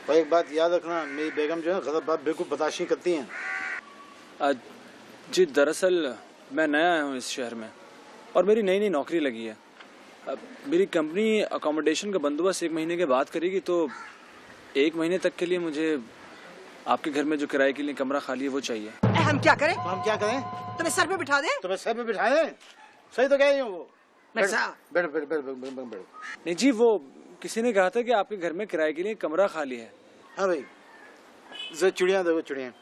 और एक बात याद रखना, मेरी बेगम जो है गलत बात बिल्कुल बर्दाश्त नहीं करती हैं। जी दरअसल मैं नया आया हूँ इस शहर में और मेरी नई नई नौकरी लगी है। मेरी कंपनी अकोमोडेशन का बंदोबस्त 1 महीने के बाद करेगी, तो 1 महीने तक के लिए मुझे आपके घर में जो किराए के लिए कमरा खाली है वो चाहिए। हम क्या करें? हम क्या करें? तुम्हें सर पे बिठा दे? तुम्हें सर पे बिठा दे? सही तो कह रही हूँ वो। बैठो। नहीं जी, वो किसी ने कहा था कि आपके घर में किराए के लिए कमरा खाली है। हाँ भाई, जरा चिड़िया देखो, चिड़िया।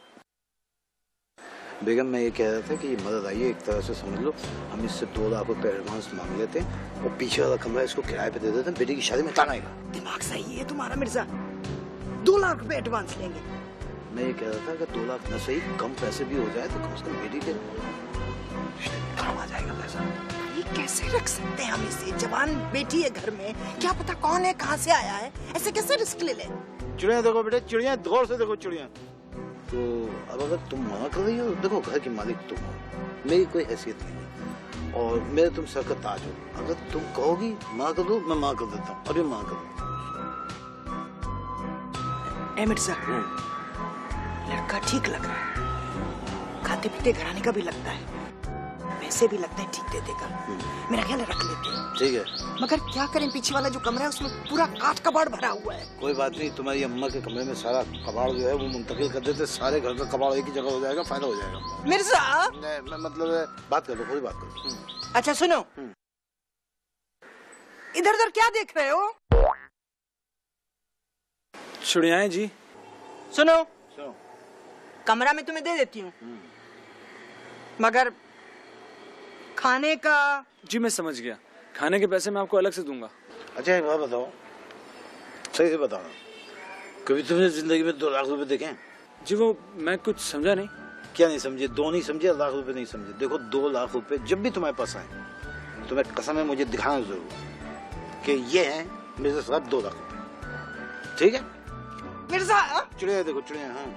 बेगम मैं ये कह रहा था कि ये मदद आइए, एक तरह से समझ लो हम इससे 2 लाख रुपए एडवांस मांग लेते हैं और पीछे वाला कमरा इसको किराए पे दे देते हैं। बेटी की शादी में ताना आएगा। दिमाग सही है तुम्हारा मिर्जा। 2 लाख रुपए एडवांस लेंगे। मैं ये कह रहा था कि 2 लाख न सही, कम पैसे भी हो जाए तो कम से कम बेटी के काम आ जाएगा पैसा। ये कैसे रख सकते हैं हम इसे? जवान बेटी है घर में, क्या पता कौन है, कहाँ से आया है, ऐसे कैसे रिस्क ले ले? चिड़िया देखो बेटे, चिड़िया गौर से देखो चिड़िया। तो अब अगर तुम मना कर रही हो, देखो घर की मालिक तुम हो, मेरी कोई हैसियत नहीं है और मेरे तुम सर का ताज हो। अगर तुम कहोगी मना कर दो, मैं मना कर देता हूँ, अभी मना कर देता हूँ। ए मिर्जा, लड़का ठीक लग रहा है, खाते पीते घराने का भी लगता है, पैसे भी लगता है ठीक दे देगा। मेरा ख्याल रख लेते हैं। ठीक है, मगर क्या करें, पीछे वाला जो कमरा है उसमें पूरा काठ कबाड़ भरा हुआ है। कोई बात नहीं, तुम्हारी अम्मा के कमरे में सारा कबाड़ जो है वो मुंतकिल कर देते, सारे घर का कबाड़ एक ही जगह हो जाएगा, फायदा हो जाएगा। मिर्जा मतलब बात कर लो, कोई बात करो। अच्छा सुनो, इधर उधर क्या देख रहे हो? चिड़ियाएं जी। सुनो, कमरा मैं तुम्हें दे देती हूँ, मगर खाने का। जी मैं समझ गया, खाने के पैसे मैं आपको अलग से दूंगा। अच्छा एक बात बताओ, सही से बताओ, कभी तुमने जिंदगी में 2 लाख रुपए देखे हैं? जी वो मैं कुछ समझा नहीं। क्या नहीं समझे? 2 नहीं समझे, लाख रुपए नहीं समझे। देखो 2 लाख रुपए जब भी तुम्हारे पास आए, तुम्हें कसम है मुझे दिखाना जरूर कि ये है मेरे साथ 2 लाख रुपए। ठीक है मिर्जा? चिड़िया देखो, चिड़िया। हाँ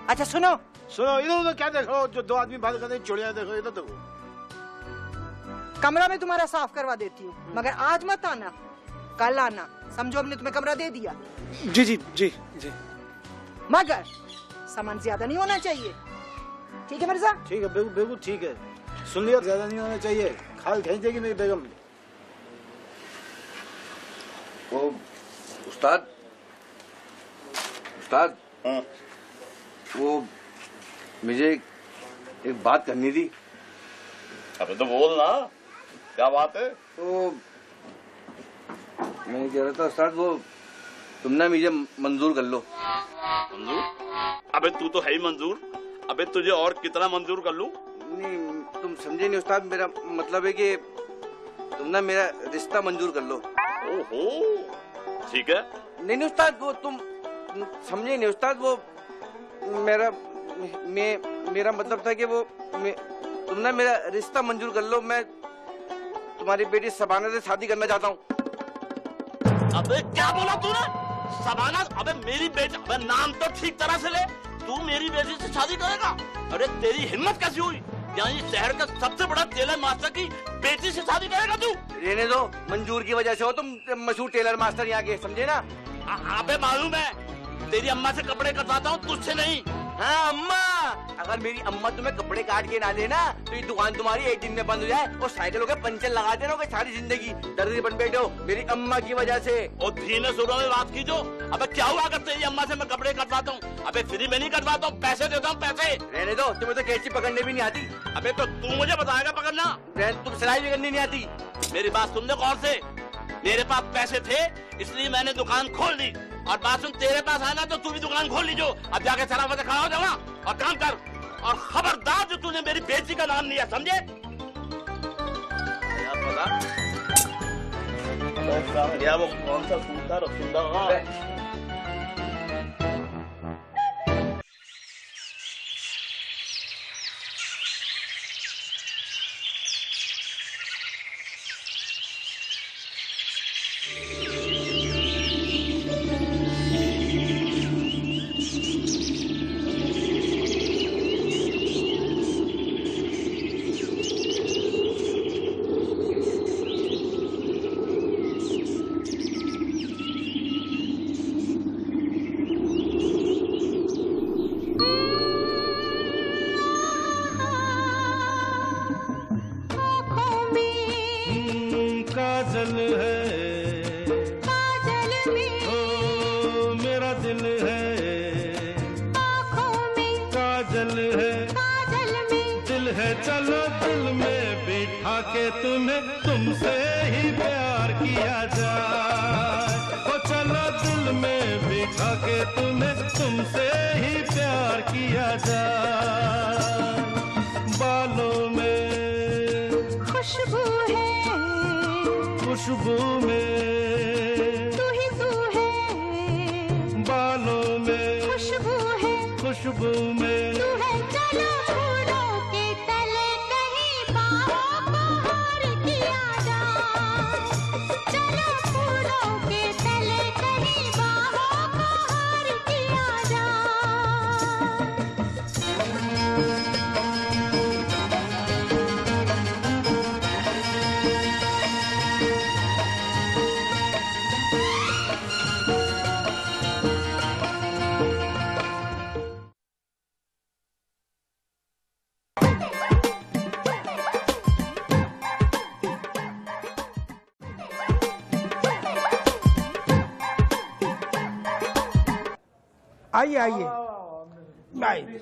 अच्छा सुनो, इधर उधर क्या देखो, जो 2 आदमी बात करते हैं, चिड़िया देखो, इधर देखो। कमरा में तुम्हारा साफ करवा देती हूँ, मगर आज मत आना, कल आना, समझो हमने तुम्हें कमरा दे दिया। जी जी जी जी, मगर सामान ज्यादा नहीं होना चाहिए, ठीक है मिर्जा? ठीक है, बिल्कुल ठीक है। सुन लिया, ज्यादा नहीं होना चाहिए, खाल खींचेगी मेरी बेगम। वो उस्ताद, हाँ। वो मुझे एक बात करनी थी। अबे तो बोल ना, क्या बात है? तो मैं कह रहा था उस्ताद, वो तुम ना मुझे मंजूर कर लो। मंजूर? अबे तू तो है ही मंजूर। अबे तुझे और कितना मंजूर कर लूं? नहीं तुम समझे नहीं उस्ताद, मेरा मतलब है कि तुम ना मेरा रिश्ता मंजूर कर लो। ओहो, ठीक है। नहीं उस्ताद, वो तुम समझे नहीं उस्ताद, वो मेरा मतलब था कि वो तुम ना मेरा रिश्ता मंजूर कर लो। मैं तुम्हारी बेटी सबाना से शादी करना चाहता हूँ। अबे क्या बोला तूने? सबाना? अबे मेरी बेटी, अबे नाम तो ठीक तरह से ले। तू मेरी बेटी से शादी करेगा? अरे तेरी हिम्मत कैसी हुई? यहाँ शहर का सबसे बड़ा टेलर मास्टर की बेटी से शादी करेगा तू? रहने दो, मंजूर की वजह से हो तुम मशहूर टेलर मास्टर यहाँ के, समझे ना? अबे मालूम है, तेरी अम्मा से कपड़े कटवाता हूँ, तुझसे नहीं। हाँ अम्मा, अगर मेरी अम्मा तुम्हें कपड़े काट के ना देना तो ये दुकान तुम्हारी एक दिन में बंद हो जाए और साइकिलों के पंचर लगा देना होगा सारी जिंदगी। दर्दी बन बैठे हो मेरी अम्मा की वजह से। और धीमे सुरों में बात कीजो। अबे क्या हुआ करते हैं अम्मा से मैं कपड़े कटवाता हूँ? अबे फ्री में नहीं कटवाता हूँ, पैसे देता हूँ पैसे। रहने दो, तुम्हें तो कैंची पकड़ने भी नहीं आती। अबे तो तू मुझे बताएगा पकड़ना। तुम सिलाई भी करनी नहीं आती। मेरी बात सुन ले गौर से, मेरे पास पैसे थे इसलिए मैंने दुकान खोल दी, और बात सुन तेरे पास आना तो तू भी दुकान खोल लीजो। अब जाके सराफ से खड़ा हो जाओ और काम कर, और खबरदार जो तूने मेरी बेटी का नाम लिया, समझे? क्या वो कौन सा सुंदर काजल है काजल में ओ मेरा दिल है आँखों में काजल है काजल में दिल है चलो दिल में बिठा के तुम्हें तुमसे ही प्यार किया जाए। ओ चलो दिल में बिठा के तुम्हें तुमसे ही प्यार किया जाए। बालों में खुशबू है खुशबू में तू ही तू है, बालों में खुशबू है खुशबू में तू है। चलो फूलों के तले कहीं बाहों को हार किया जाए। चलो फूलों के तले कहीं बाहों को हार किया जाए। आइए आइए आइए।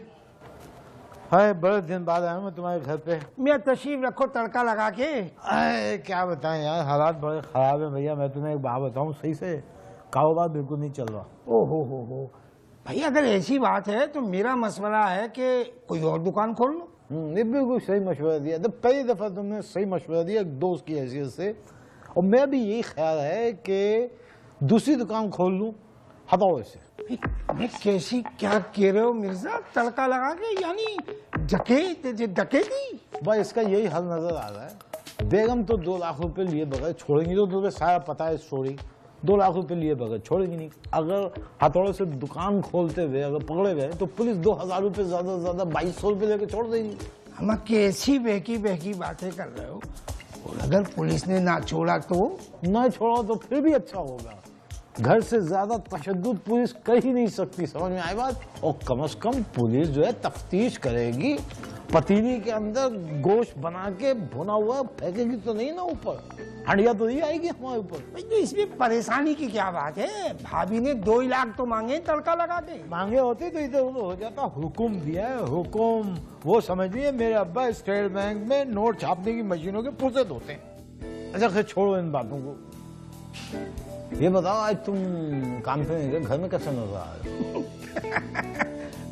हाय, बड़े दिन बाद आया मैं तुम्हारे घर पे। मैं तशरीफ रखो तड़का लगा के। अरे क्या बताएं यार, हालात बड़े खराब है भैया। मैं तुम्हें एक बात बताऊं, सही से कारोबार बिल्कुल नहीं चल रहा। ओ हो भाई, अगर ऐसी बात है तो मेरा मशवरा है कि कोई और दुकान खोल लो। ये बिल्कुल सही मशवरा दिया। तो पहली दफा तुमने सही मशवरा दिया एक दोस्त की हैसियत से, और मैं भी यही ख्याल है कि दूसरी दुकान खोल लूं हथौड़े से। मैं कैसी क्या कह रहे हो मिर्जा, तड़का लगा के यानी डकैती? भाई इसका यही हल नजर आ रहा है। बेगम तो 2 लाख रुपए लिए बगैर छोड़ेंगी, तो तुम्हें सारा पता है स्टोरी। 2 लाख रुपए लिए बगैर छोड़ेंगी नहीं। अगर हथौड़े से दुकान खोलते हुए अगर पकड़े गए तो पुलिस 2000 रुपए ज्यादा से ज्यादा 2200 रुपए लेके छोड़ देगी। हम कैसी बहकी बातें कर रहे हो? और अगर पुलिस ने ना छोड़ा तो? ना छोड़ा तो फिर भी अच्छा होगा। घर से ज्यादा तशद्दुद पुलिस कर ही नहीं सकती, समझ में आई बात? और कम से कम पुलिस जो है तफ्तीश करेगी, पतीली के अंदर गोश्त बना के भुना हुआ फेंकेगी तो नहीं ना ऊपर, हंडिया तो नहीं आएगी हमारे ऊपर। तो इसमें परेशानी की क्या बात है? भाभी ने 2 लाख तो मांगे तड़का लगा के। मांगे होते तो इधर उधर हो जाता। हुकुम दिया है, हुकुम। वो समझिए मेरे अब्बा स्टेट बैंक में नोट छापने की मशीनों के पुर्जे धोते हैं। अच्छा खैर छोड़ो इन बातों को। ये बताओ आज तुम काम पे नहीं गए, घर में कैसे नजर आ रहे हो?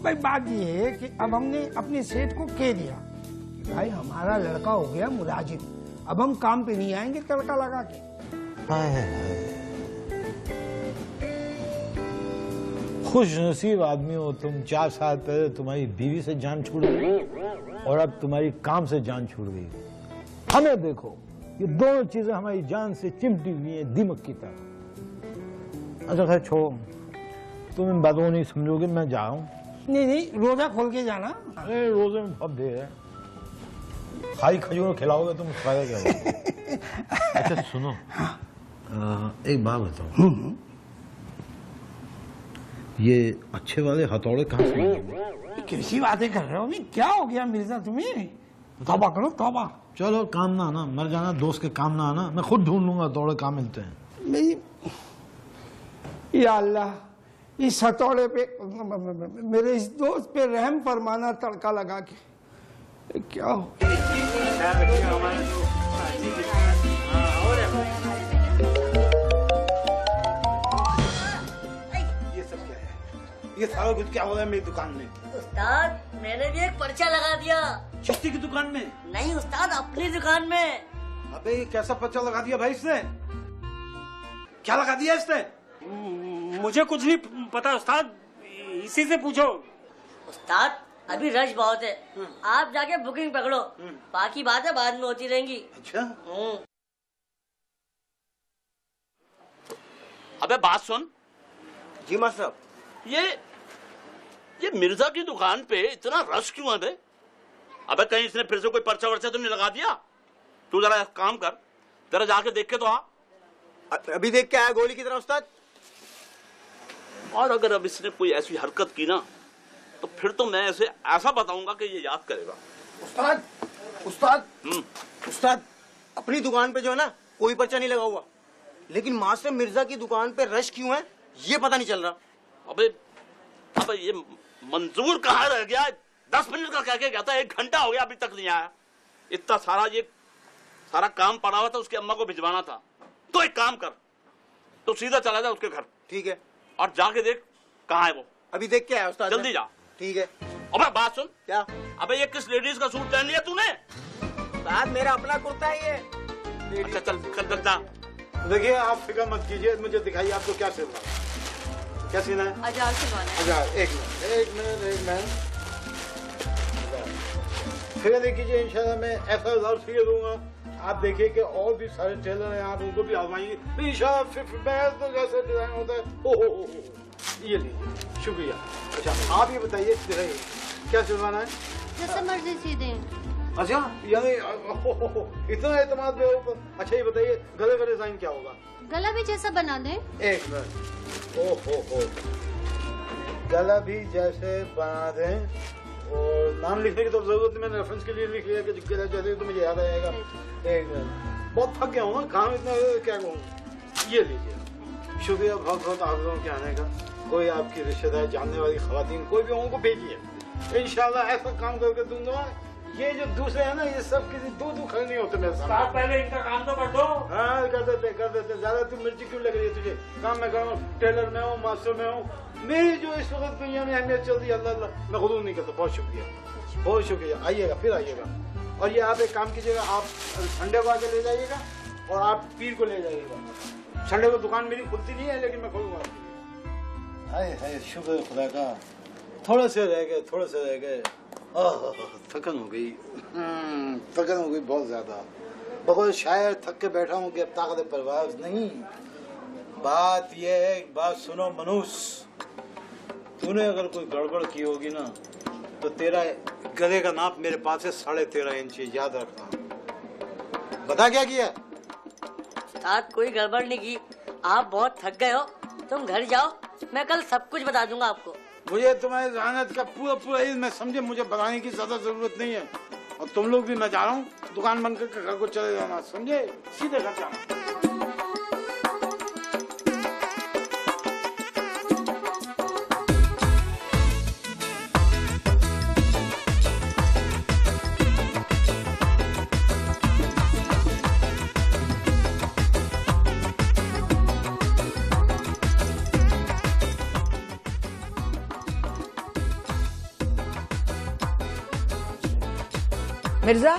भाई बात ये है कि अब हमने अपने सेठ को कह दिया भाई हमारा लड़का हो गया मुलाजिम, अब हम काम पे नहीं आएंगे तड़का लगा के। खुश नसीब आदमी हो तुम। 4 साल पहले तुम्हारी बीवी से जान छूट गई और अब तुम्हारी काम से जान छूट गई। हमें देखो, ये दोनों चीजें हमारी जान से चिमटी हुई है दीमक की तरह। अच्छा खैर छोड़ो, तुम इन बातों को नहीं समझोगे, मैं जा रहा हूँ। नहीं रोजा खोल के जाना। अरे रोजे में बहुत देर है, खाई खजूर खिलाओगे तुम खाएगा क्या होगा? अच्छा सुनो, एक बात बताओ, ये अच्छे वाले हथौड़े कहाँ से मिलेंगे? कैसी बातें कर रहे हो अभी? क्या हो गया मिर्जा तुम्हें? तौबा करो तौबा। चलो काम ना आना, मर जाना, दोस्त के काम ना आना, मैं खुद ढूंढ लूंगा, दौड़े काम मिलते हैं। नहीं, या अल्लाह, इस हथौड़े पे मेरे इस दोस्त पे रहम फरमाना, तड़का लगा के। क्या हो? ये सब क्या है? ये सारा कुछ क्या हो रहा है मेरी दुकान में? उस्ताद, मैंने भी एक पर्चा लगा दिया। चिश्ती की दुकान में? नहीं उस्ताद, अपनी दुकान में। अबे ये कैसा पर्चा लगा दिया भाई इसने? क्या लगा दिया इसने? मुझे कुछ नहीं पता उस्ताद, इसी से पूछो। उस्ताद, अभी रश बहुत है, आप जाके बुकिंग पकड़ो, बाकी बातें बाद में होती रहेंगी। अच्छा। अबे बात सुन। जी मास्टर साहब। ये मिर्जा की दुकान पे इतना रश क्यों है बे? अबे कहीं इसने फिर से कोई पर्चा वर्चा तो नहीं लगा दिया? तू जरा काम कर, जरा जाके देख के तो आ। अभी देख के आया गोली की तरह उस्ताद। और अगर अब इसने कोई ऐसी हरकत की ना, तो फिर तो मैं इसे ऐसा बताऊंगा कि ये याद करेगा। उस्ताद, उस्ताद, उस्ताद, अपनी दुकान पे जो है ना कोई पर्चा नहीं लगा हुआ, लेकिन मास्टर मिर्जा की दुकान पे रश क्यों है ये पता नहीं चल रहा। अबे ये मंजूर कहाँ रह गया? 10 मिनट का कह के गया था, 1 घंटा हो गया अभी तक नहीं आया। इतना सारा काम पड़ा हुआ था, उसकी अम्मा को भिजवाना था। तो एक काम कर, तो सीधा चला जा उसके घर। ठीक है। और जाके देख कहाँ है वो। अभी देख के आया उस्ताद। जल्दी जा। ठीक है। अबे बात सुन। क्या? अबे ये किस लेडीज का सूट पहन लिया तूने? उस्ताद, मेरा अपना कुर्ता है ये। अच्छा चल जा। देखिए आप फिक्र मत कीजिए, मुझे दिखाइए आपको क्या सीना है। क्या सीना है? हजार सिलवाना है। हजार। एक मिनट। फिर नहीं कीजिए, इंशाल्लाह मैं ऐसा हजार सिल दूंगा। आप देखिए कि और भी सारे टेलर हैं, आप उनको भी आजमाइए इंशाल्लाह। फिर तो जैसे डिजाइन होता है। ओ ये लीजिए, शुक्रिया। अच्छा आप ये बताइए क्या सिलवाना है? जैसे मर्जी सी दें। अच्छा यानी इतना एतमाद मेरे ऊपर। अच्छा ये बताइए गले का डिजाइन क्या होगा? गला भी जैसा बना दें। एक मिनट। ओहो, गला भी जैसे बना दें। और नाम लिखने की तो जरूरत नहीं, मैंने रेफरेंस के लिए लिख लिया कि गला जैसे, तो मुझे याद आएगा। एक मिनट, बहुत थक गया हूँ ना, काम इतना क्या कहूँ। ये लीजिए, शुक्रिया बहुत बहुत आप लोगों के आने का। कोई आपकी रिश्तेदार, जानने वाली खवातीन, कोई भी उनको भेजिए, इंशाल्लाह ऐसा काम करके दूंगा। ये जो दूसरे है ना, ये सब किसी दो खड़े नहीं होते मेरे सामने। पहले इनका काम तो कर दो। हाँ कर देते। ज्यादा तू मिर्ची क्यों लग रही है तुझे? काम मैं कर रहा हूँ, टेलर में हूँ, मास्टर में हूँ। मेरी जो इस वक्त दुनिया में अहमियत चल रही है, अल्लाह अल्लाह, मैं खुद नहीं करता। बहुत शुक्रिया, बहुत शुक्रिया। आइएगा, फिर आइएगा। और ये आप एक काम कीजिएगा, आप संडे को आके ले जाइएगा और आप पीर को ले जाइएगा। संडे को दुकान मेरी खुलती नहीं है, लेकिन मैं खोलूंगा। हाय शुक्र खुदा का। थोड़े से रह गए। थकन हो गई बहुत ज्यादा। बगैर शायर थक के बैठा हूँ कि अब ताकत परवाज नहीं। बात यह है, बात सुनो मनुष, तूने अगर कोई गड़बड़ की होगी ना, तो तेरा गले का नाप मेरे पास है 13.5 इंची, याद रखना। बता क्या किया? उस्ताद, कोई गड़बड़ नहीं की, आप बहुत थक गए हो, तुम घर जाओ, मैं कल सब कुछ बता दूंगा आपको। मुझे तुम्हारी जहानत का पूरा इल्म है, समझे? मुझे बताने की ज्यादा जरूरत नहीं है। और तुम लोग भी, मैं जा रहा हूँ, दुकान बंद करके घर को चले जाना, समझे? सीधे घर जाना। मिर्जा,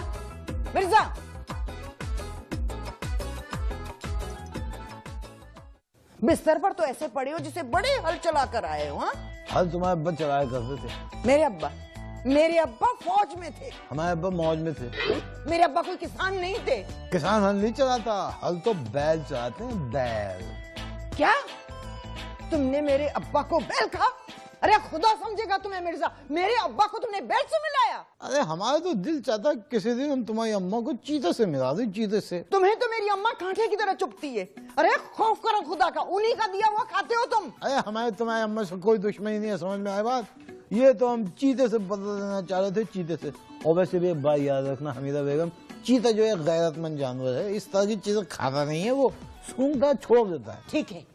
बिस्तर पर तो ऐसे पड़े हो जिसे बड़े हल चला कर आए हो। हाँ, हल तुम्हारे अब्बा चलाया करते थे। मेरे अब्बा फौज में थे। हमारे अब्बा मौज में थे। मेरे अब्बा कोई किसान नहीं थे। किसान हल नहीं चलाता, हल तो बैल चलाते हैं, बैल। क्या तुमने मेरे अब्बा को बैल कहा? अरे खुदा समझेगा तुम्हें मिर्जा, मेरे अब्बा को तुमने बैल से मिलाया? अरे हमारा तो दिल चाहता किसी दिन हम तुम्हारी अम्मा को चीते से मिला दें, चीते से। तुम्हें तो मेरी अम्मा कांटे की तरह चुभती है। अरे खौफ करो खुदा का, उन्हीं का दिया हुआ खाते हो तुम। अरे हमारे तुम्हारी अम्मा से कोई दुश्मनी नहीं है, समझ में आए बात? ये तो हम चीते से बदला देना चाह रहे थे, चीते से। और वैसे भी एक बात याद रखना हमीदा बेगम, चीता जो है गैरतमंद जानवर है, इस तरह की चीजें खाता नहीं है, वो सूंघता छोड़ देता है। ठीक है,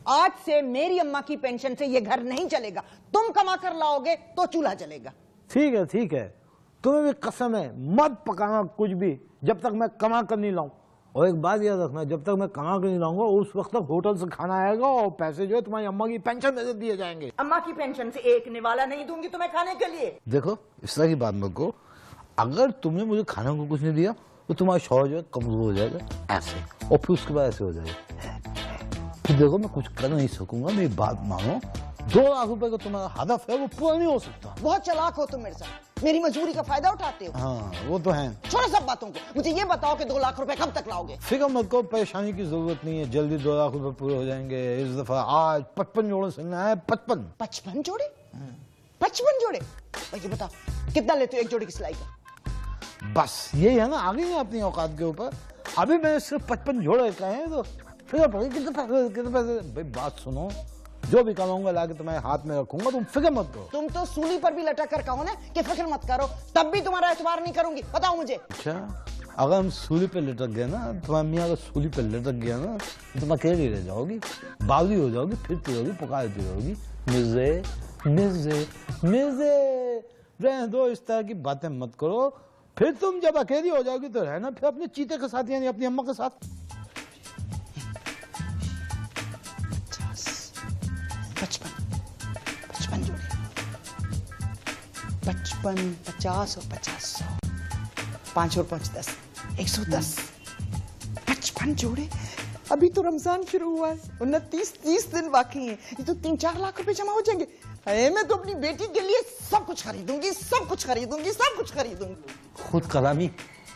आज से मेरी अम्मा की पेंशन से ये घर नहीं चलेगा। तुम कमा कर लाओगे तो चूल्हा जलेगा। ठीक है ठीक है, तुम्हें भी कसम है, मत पकाना कुछ भी जब तक मैं कमा कर नहीं लाऊं। और एक बात याद रखना, जब तक मैं कमा कर नहीं लाऊंगा उस वक्त तक होटल से खाना आएगा और पैसे जो है तुम्हारी अम्मा की पेंशन में से दिए जाएंगे। अम्मा की पेंशन से एक निवाला नहीं दूंगी तुम्हें खाने के लिए। देखो इस तरह की बात मत करो, अगर तुमने मुझे खाने को कुछ नहीं दिया तो तुम्हारा शौहर जो है कमजोर हो जाएगा ऐसे, और फिर उसके बाद ऐसे हो जाएगा। फिर देखो मैं कुछ कर नहीं सकूंगा, मेरी बात मानो। 2 लाख रुपए का तुम्हारा हदफ है वो पूरा नहीं हो सकता। बहुत चालाक हो तुम मेरे साथ, मेरी मजबूरी का फायदा उठाते हो। हाँ वो तो है। छोड़ो सब बातों को, मुझे ये बताओ कि 2 लाख रुपए कब तक लाओगे? फिक्र मत करो, परेशानी की जरूरत नहीं है, जल्दी 2 लाख रुपए पूरे हो जाएंगे। इस दफा आज 55 जोड़े सुनना है। 55 जोड़े? 55 जोड़े? भाई ये बताओ कितना लेते हो एक जोड़ी की सिलाई का? बस यही है ना, आगे नहीं अपनी औकात के ऊपर। अभी मैंने सिर्फ 55 जोड़े कहे हैं तो फिर कितने पैसे। भाई बात सुनो, जो भी कमाऊंगा लाके तुम्हारे हाथ में रखूंगा, तुम फिक्र मत करो। तुम तो सूली पर भी लटक कर कहो ना कि फिक्र मत करो, तब भी तुम्हारा एतबार नहीं करूंगी। बताओ मुझे। अच्छा, अगर हम सूली पे लटक गए ना, तुम्हारी मियाँ अगर सूली पे लटक गया ना, तो तुम अकेली रह जाओगी, बावली हो जाओगी, फिरती रहोगी, पुकारती रहोगी, मिर्जे मिर्जे मिर्जे। रहने दो, इस तरह की बातें मत करो। फिर तुम जब अकेली हो जाओगी तो रहना फिर अपने चीते के साथ, यानी अपनी अम्मा के साथ। 55 जोड़े, 55, 50 और 50, 5 और 5 10, 110। 55 जोड़े। अभी तो रमजान शुरू हुआ है, 29-30 दिन बाकी हैं, ये तो 3-4 लाख रुपए जमा हो जाएंगे। अरे मैं तो अपनी बेटी के लिए सब कुछ खरीदूंगी, सब कुछ खरीदूंगी, सब कुछ खरीदूंगी। खुद कलामी,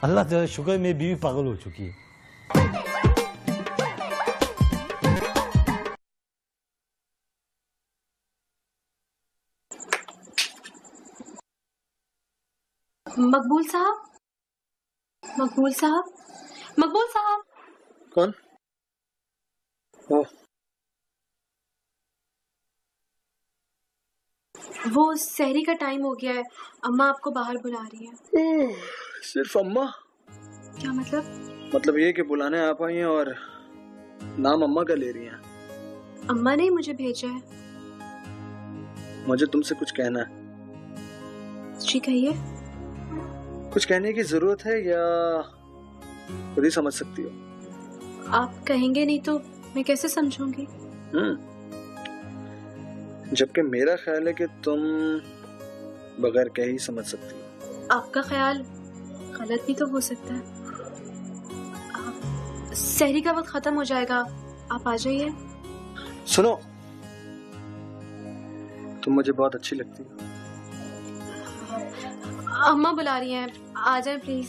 अल्लाह तेरा शुक्र, मेरी बीवी पागल हो चुकी है। मकबूल साहब, मकबूल साहब, मकबूल साहब। कौन? वो सहरी का टाइम हो गया है, अम्मा आपको बाहर बुला रही है। सिर्फ अम्मा? क्या मतलब? मतलब ये कि बुलाने आप आई हैं और नाम अम्मा का ले रही हैं। अम्मा ने मुझे भेजा है। मुझे तुमसे कुछ कहना है। जी कहिए। कुछ कहने की जरूरत है या खुद ही समझ सकती हो? आप कहेंगे नहीं तो मैं कैसे समझूंगी? जबकि मेरा ख्याल है कि तुम बगैर कहे ही समझ सकती हो। आपका ख्याल गलत भी तो हो सकता है। सहरी का वक्त खत्म हो जाएगा, आप आ जाइए। सुनो, तुम मुझे बहुत अच्छी लगती हो। अम्मा बुला रही हैं, आ जाए प्लीज।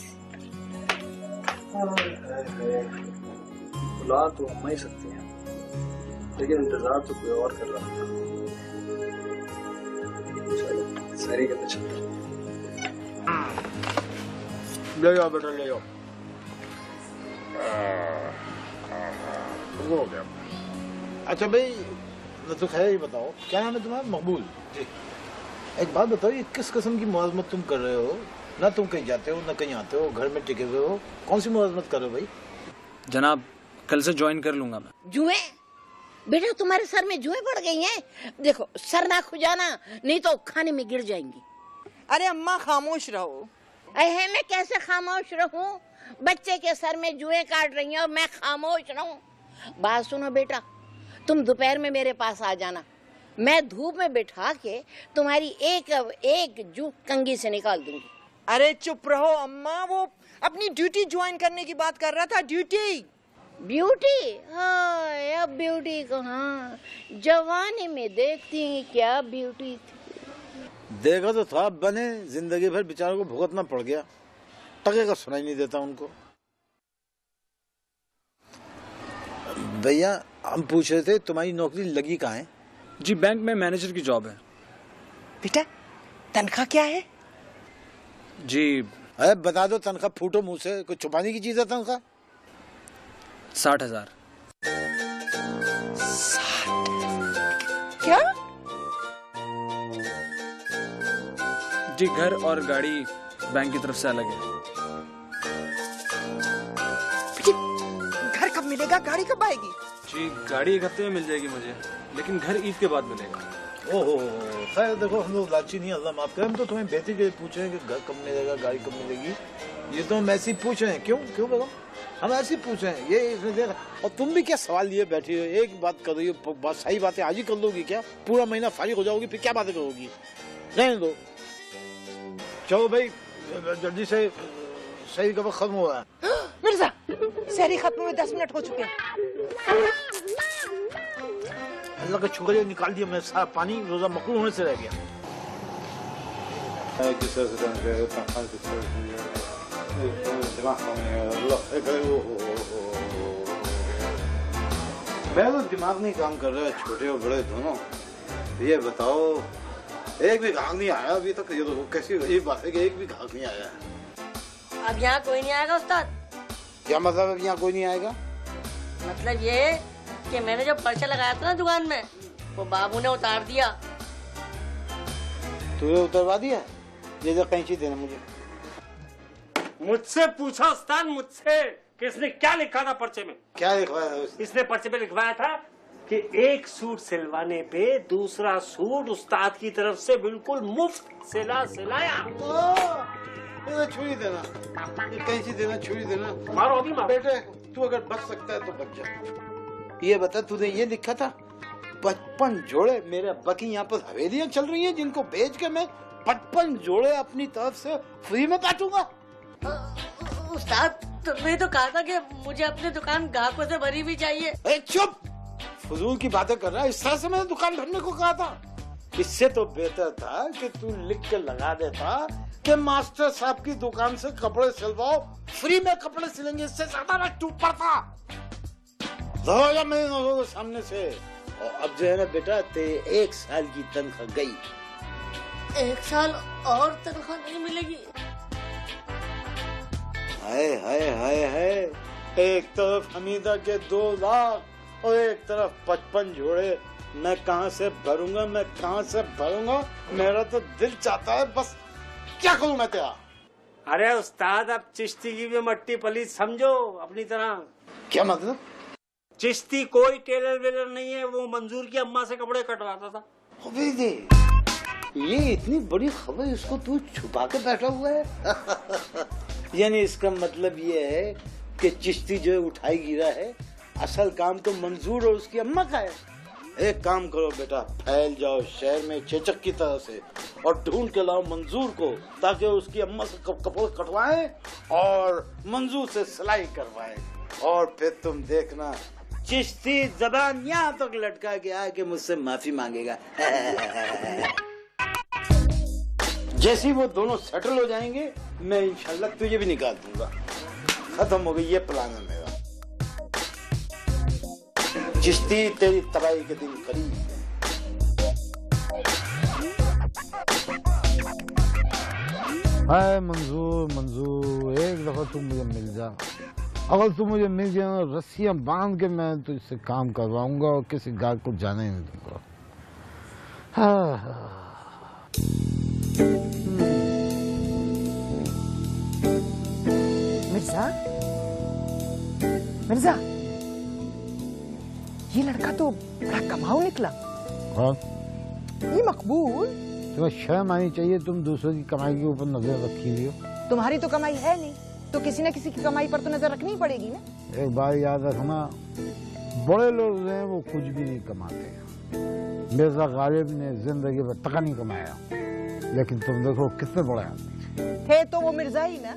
बुला तो अम्मा ही सकती हैं, लेकिन इंतजार तो कोई और कर रहा है। सारी करते चलते। ले जाओ बेटा, ले जाओ। हो गया। अच्छा भाई, तो खैर ये बताओ, क्या नाम है तुम्हारा? मकबूल जी। एक बात बताओ, ये किस किस्म की मुलाजमत तुम कर रहे हो? ना तुम कहीं जाते हो, ना कहीं आते हो, घर में टिके हुए हो, कौन सी मुलाजमत कर रहे हो भाई? जनाब, कल से ज्वाइन कर लूंगा मैं। जुए? बेटा तुम्हारे सर में जुए पड़ गई हैं? देखो सर ना खुजाना, नहीं तो खाने में गिर जाएंगी। अरे अम्मा खामोश रहो। अहे मैं कैसे खामोश रहूं? बच्चे के सर में जुए काट रही हैं और मैं खामोश रहूं? बात सुनो बेटा, तुम दोपहर में मेरे पास आ जाना, मैं धूप में बिठा के तुम्हारी एक जू कंघी से निकाल दूंगी। अरे चुप रहो अम्मा, वो अपनी ड्यूटी ज्वाइन करने की बात कर रहा था। ड्यूटी? ब्यूटी? हाँ, अब ब्यूटी कहाँ, जवानी में देखती क्या ब्यूटी थी। देखा तो था बने, जिंदगी भर बेचारों को भुगतना पड़ गया, टके का सुनाई नहीं देता उनको। भैया हम पूछ रहे थे तुम्हारी नौकरी लगी कहाँ है? जी बैंक में मैनेजर की जॉब है। बेटा तनख्वाह क्या है? जी अरे बता दो तनख्वाह, फूटो मुंह से, कुछ छुपाने की चीज है तनख्वाह? 60,000। क्या? जी घर और गाड़ी बैंक की तरफ से अलग है। घर कब मिलेगा, गाड़ी कब आएगी? जी गाड़ी 1 हफ्ते में मिल जाएगी मुझे, लेकिन घर ईद के बाद मिलेगा। ओहो खैर देखो, हम लोग लालची नहीं, अल्लाह माफ करे। हम तो तुम्हें बेहतर के लिए पूछ रहे हैं कि घर कब मिलेगा, गाड़ी कब मिलेगी। ये तो हम ऐसे ही पूछ रहे हैं। क्यों क्यों बताओ, हम ऐसे ही पूछ रहे हैं। ये इसने देखा, और तुम भी क्या सवाल लिए बैठी हो, एक बात कर रही हो, बात सही बातें आज ही कर लोगी क्या? पूरा महीना फारिग हो जाओगी, फिर क्या बातें करोगी? रहने दो, चलो भाई जल्दी से, सही का वक्त खत्म हो रहा है। मिर्जा, सहरी खत्म हुए 10 मिनट हो चुके हैं। अल्लाह का शुक्र है निकाल दिया मैंने सारा पानी, रोजा मकरूह होने से रह गया। मैं तो दिमाग नहीं काम कर रहा है, छोटे और बड़े दोनों। ये बताओ, एक भी घाघ नहीं आया अभी तक। ये तो कैसी ये बात है कि एक भी घाघ नहीं आया है। अब यहाँ कोई नहीं आएगा उस्ताद? क्या मतलब है यहाँ कोई नहीं आएगा? मतलब ये कि मैंने जो पर्चा लगाया था ना दुकान में, वो बाबू ने उतार दिया। तूने उतरवा दिया? ये जो कैंची देना मुझे। मुझसे पूछा उस्ताद, मुझसे कि इसने क्या लिखा था पर्चे में? क्या लिखवाया है उसने? इसने पर्चे पे लिखवाया था कि एक सूट सिलवाने पे दूसरा सूट उस्ताद की तरफ से बिल्कुल मुफ्त सिलाया। छुरी देना, कैंची देना, छुरी देना। मारो अभी मारो। बेटे तू अगर बच सकता है तो बच जा। ये बता, तूने ये लिखा था 55 जोड़े मेरे अब्बा की यहाँ पर हवेलियाँ चल रही हैं, जिनको बेच के मैं 55 जोड़े अपनी तरफ से फ्री में काटूंगा। उस्ताद तुमने तो कहा था कि मुझे अपनी दुकान ग्राहकों से भरी भी चाहिए। चुप, फजूल की बातें कर रहा है। इस तरह से मैंने दुकान भरने को कहा था। इससे तो बेहतर था कि तू लिख के लगा देता कि मास्टर साहब की दुकान से कपड़े सिलवाओ, फ्री में कपड़े सिलेंगे। इससे ज्यादा मैं टूट पड़ता। मेरे नजरों के सामने से। और अब जो है ना बेटा, तेरे 1 साल की तनख्वाह गई। 1 साल और तनख्वाह नहीं मिलेगी? हाय हाय हाय हाय, एक तरफ हमीदा के 2 लाख और एक तरफ 55 जोड़े। मैं कहाँ से भरूंगा, मैं कहाँ से भरूंगा? मेरा तो दिल चाहता है, बस क्या करूं मैं तेरा? अरे उस्ताद, अब चिश्ती की भी मट्टी पलीत समझो अपनी तरह। क्या मतलब? चिश्ती कोई टेलर वेलर नहीं है, वो मंजूर की अम्मा से कपड़े कटवाता था। अबे दे, ये इतनी बड़ी खबर इसको तू छुपा के बैठा हुआ है। यानी इसका मतलब ये है कि चिश्ती जो उठाई गिरा है, असल काम तो मंजूर और उसकी अम्मा का है। एक काम करो बेटा, फैल जाओ शहर में चेचक की तरह से और ढूंढ के लाओ मंजूर को, ताकि उसकी अम्मा से कपड़े कटवाएं और मंजूर से सिलाई करवाएं। और फिर तुम देखना, चिश्ती जबान यहाँ तक लटका के आके मुझसे माफी मांगेगा। जैसे ही वो दोनों सेटल हो जाएंगे, मैं इंशाल्लाह तुझे भी निकाल दूंगा। खत्म हो गई, ये प्लान है मेरा। चिश्ती, तेरी तबाही के दिन करीब है। हाय मंजूर, मंजूर एक दफा तुम मुझे मिल जा। अगर तुम मुझे मिल गया ना, रस्सियां बांध के मैं तुझसे काम करवाऊंगा और किसी गाहक को जाने नहीं दूंगा। मिर्जा, मिर्जा, ये लड़का तो बड़ा कमाऊ निकला। हाँ? ये मकबूल। तुम्हें शर्म आनी चाहिए, तुम दूसरों की कमाई के ऊपर नजर रखी हुई हो। तुम्हारी तो कमाई है नहीं, तो किसी न किसी की कमाई पर तो नजर रखनी पड़ेगी ना। एक बात याद रखना, बड़े लोग जो हैं वो कुछ भी नहीं कमाते। मिर्जा गालिब ने जिंदगी में टका नहीं कमाया, लेकिन तुम देखो कितने बड़े आदमी थे। तो वो मिर्जा ही ना,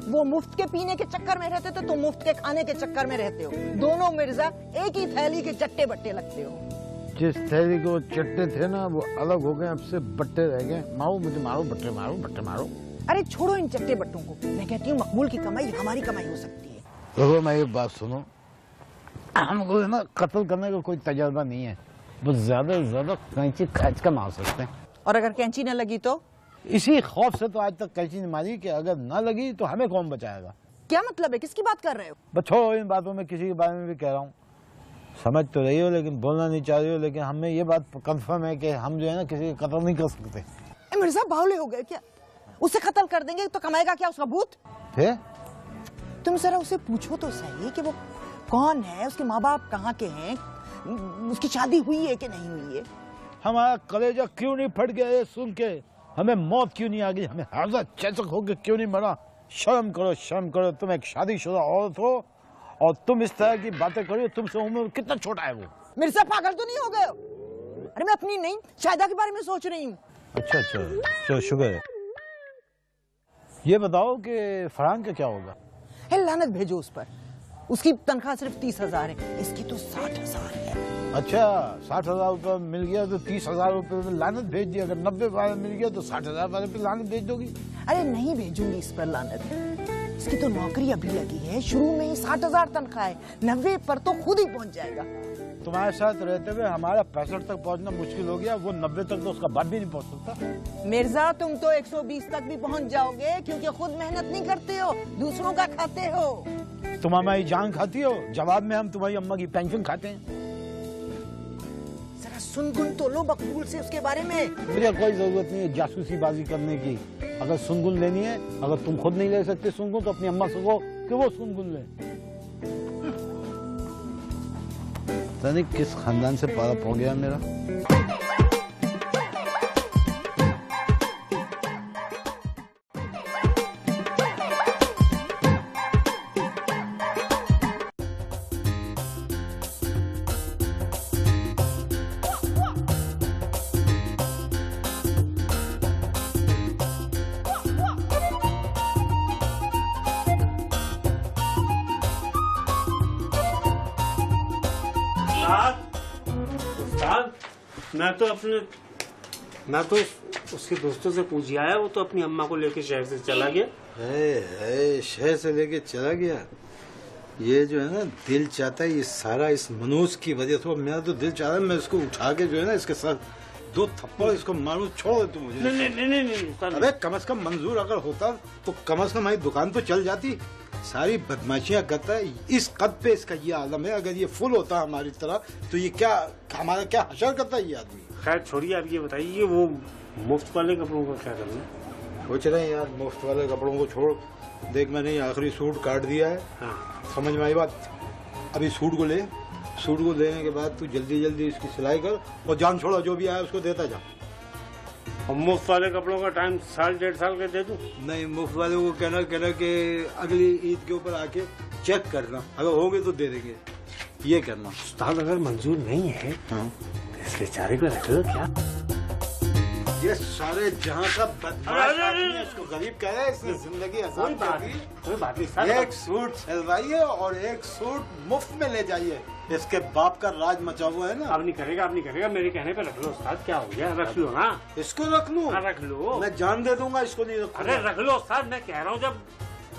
वो मुफ्त के पीने के चक्कर में रहते थे, तुम मुफ्त के खाने के चक्कर में रहते हो। दोनों मिर्जा एक ही थैली के चट्टे बट्टे लगते हो। जिस थैली के वो चट्टे थे ना, वो अलग हो गए, अब से बट्टे रह गए। मारो मुझे, मारो बट्टे मारो, बट्टे मारो। अरे छोड़ो इन चट्टे बट्टों को, मैं कहती हूँ मकबूल की कमाई हमारी कमाई हो सकती है। देखो मैं एक बात सुनो, हमको ना कत्ल करने का कोई तजर्बा नहीं है, बस ज्यादा से ज्यादा कैंची खींच कर मार सकते हैं। और अगर कैंची न लगी तो? इसी खौफ से तो आज तक कैंची नहीं मारी कि अगर न लगी तो हमें कौन बचाएगा। क्या मतलब है, किसकी बात कर रहे हो? बस छोड़ो इन बातों में, किसी के बारे में भी कह रहा हूँ। समझ तो रही हो लेकिन बोलना नहीं चाह रही हो, लेकिन हमें ये बात कंफर्म है कि हम जो है ना किसी का कत्ल नहीं कर सकते। मिर्जा बावले हो गए क्या? उसे कत्ल कर देंगे तो कमाएगा क्या उसका भूत? है? तुम जरा उसे पूछो तो सही कि वो कौन है, उसके माँ बाप कहाँ के हैं, उसकी शादी हुई है कि नहीं हुई है। हमारा कलेजा क्यों नहीं फट गया ये सुन के? हमें मौत क्यों नहीं आ गई? हमें हर्जा चेचक होकर क्यों नहीं मरा? शर्म करो, शर्म करो। तुम एक शादीशुदा औरत हो और तुम इस तरह की बातें करो। तुमसे उम्र कितना छोटा है वो? मिर्जा पागल तो नहीं हो गए? अरे मैं अपनी नहीं शायदा के बारे में सोच रही हूँ। अच्छा अच्छा, चलो शुक्र है। ये बताओ कि फरहान का क्या होगा? लानत भेजो उस पर। उसकी तनख्वाह सिर्फ 30,000 है, इसकी तो 60,000 है। अच्छा, 60,000 रुपये मिल गया तो 30,000 रुपये में लानत भेज दी। अगर 90 वाला मिल गया तो 60,000 वाले पे लानत भेज दोगी? अरे नहीं भेजूंगी इस पर लानत। इसकी तो नौकरी अभी लगी है, शुरू में ही 60,000 तनख्वाह है, 90 पर तो खुद ही पहुंच जाएगा। तुम्हारे साथ रहते हुए हमारा 65 तक पहुंचना मुश्किल हो गया, वो 90 तक तो उसका बाप भी नहीं पहुंच सकता। मिर्जा तुम तो 120 तक भी पहुंच जाओगे, क्योंकि खुद मेहनत नहीं करते हो, दूसरों का खाते हो। तुम हमारी जान खाती हो, जवाब में हम तुम्हारी अम्मा की पेंशन खाते हैं। जरा सुनगुन तो लो मकबूल से उसके बारे में। मुझे कोई जरूरत नहीं है जासूसी बाजी करने की। अगर सुनगुन लेनी है, अगर तुम खुद नहीं ले सकते सुनगुन, तो अपनी अम्मा से कहो कि वो सुनगुन ले। पता नहीं किस खानदान से पारा हो गया मेरा। मैं तो उसके दोस्तों से पूछ आया, वो तो अपनी अम्मा को लेके शहर से चला गया। है शहर से लेके चला गया। ये जो है ना, दिल चाहता है ये सारा इस मनोज की वजह से। मेरा तो दिल चाहता है मैं इसको उठा के जो है ना, इसके साथ 2 थप्पड़ इसको मारूं। छोड़ दे तू मुझे। नहीं। अबे कम से कम मंजूर अगर होता तो कम से कम हमारी दुकान तो चल जाती। सारी बदमाशियां करता है, इस कद पे इसका ये आलम है। अगर ये फुल होता हमारी तरह तो ये क्या हमारा क्या हशर करता है ये आदमी। खैर छोड़िए, आप ये बताइए वो मुफ्त वाले कपड़ों का क्या करना? सोच रहे हैं यार, मुफ्त वाले कपड़ों को छोड़। देख मैंने आखिरी सूट काट दिया है। हाँ। समझ में आई बात? अभी सूट को ले, सूट को लेने के बाद तू जल्दी जल्दी इसकी सिलाई कर और जान छोड़ा जो भी आया उसको देता जा। और मुफ्त वाले कपड़ों का टाइम 1.5 साल का दे दूं? नहीं, मुफ्त वाले को कहना कि अगली ईद के ऊपर आके चेक करना, अगर होंगे तो दे देंगे, ये करना। उस्ताद अगर मंजूर नहीं है हाँ। तो इस बेचारे को रख लो क्या? ये सारे जहाँ का बदमाश आदमी है, इसको गरीब कह रहा है, इसने जिंदगी आसान कर दी। कोई बात नहीं। एक सूट सिलवाइए और एक सूट मुफ्त में ले जाइए। इसके बाप का राज मचा हुआ है ना। अब नहीं करेगा, मेरे कहने पे रख लो उस्ताद। क्या हो गया, रख लो ना। इसको रख लूं? हाँ रख लो। मैं जान दे दूंगा, इसको नहीं रखूंगा। अरे रख लो उस्ताद, मैं कह रहा हूँ जब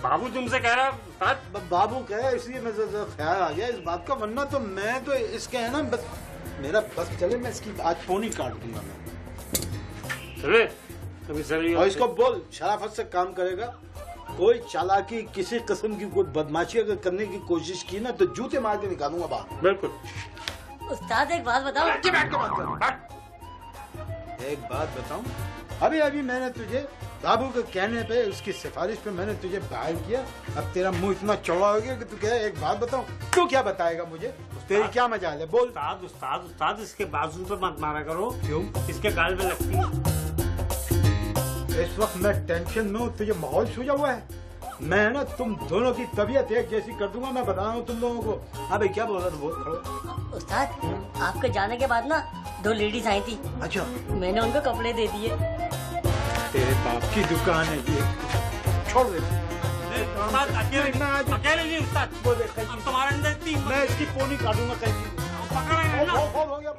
बाबू तुमसे कह रहा उस्ताद। बाबू कहे इसलिए मुझे ख्याल आ गया इस बात का, वरना तो मैं तो इसके है ना बस मेरा बस चले, मैं इसकी आज पोनी काट दूंगा मैं। और इसको बोल शराफत से काम करेगा। कोई चालाकी किसी किस्म की कोई बदमाशी अगर करने की कोशिश की ना तो जूते मार के निकालूंगा बाहर। बिल्कुल। उस्ताद एक बात बताओ। एक बात बताऊं, अभी मैंने तुझे बाबू के कहने पे, उसकी सिफारिश पे मैंने तुझे बाहर किया। अब तेरा मुंह इतना चौड़ा हो गया कि तू कहे एक बात बताऊं। तू क्या बताएगा मुझे? तेरी क्या मजाल है? बोल। उस्ताद इसके बाजू पे मत मारा करो। क्यों? इसके गाल में लगती है। इस वक्त मैं टेंशन में हूँ, तुझे माहौल सूझा हुआ है। मैं ना तुम दोनों की तबीयत एक जैसी कर दूंगा, मैं बता रहा हूँ तुम लोगों को। हाँ भाई क्या बोल रहा था? बोल। उस्ताद आपके जाने के बाद ना 2 लेडीज आई थी। अच्छा। मैंने उनको कपड़े दे दिए। तेरे बाप की दुकान है ये, छोड़ दे। अकेले नहीं उस्ताद, वो देख तुम्हारे अंदर मैं इसकी पोनी काटूंगा कहीं। हो गया।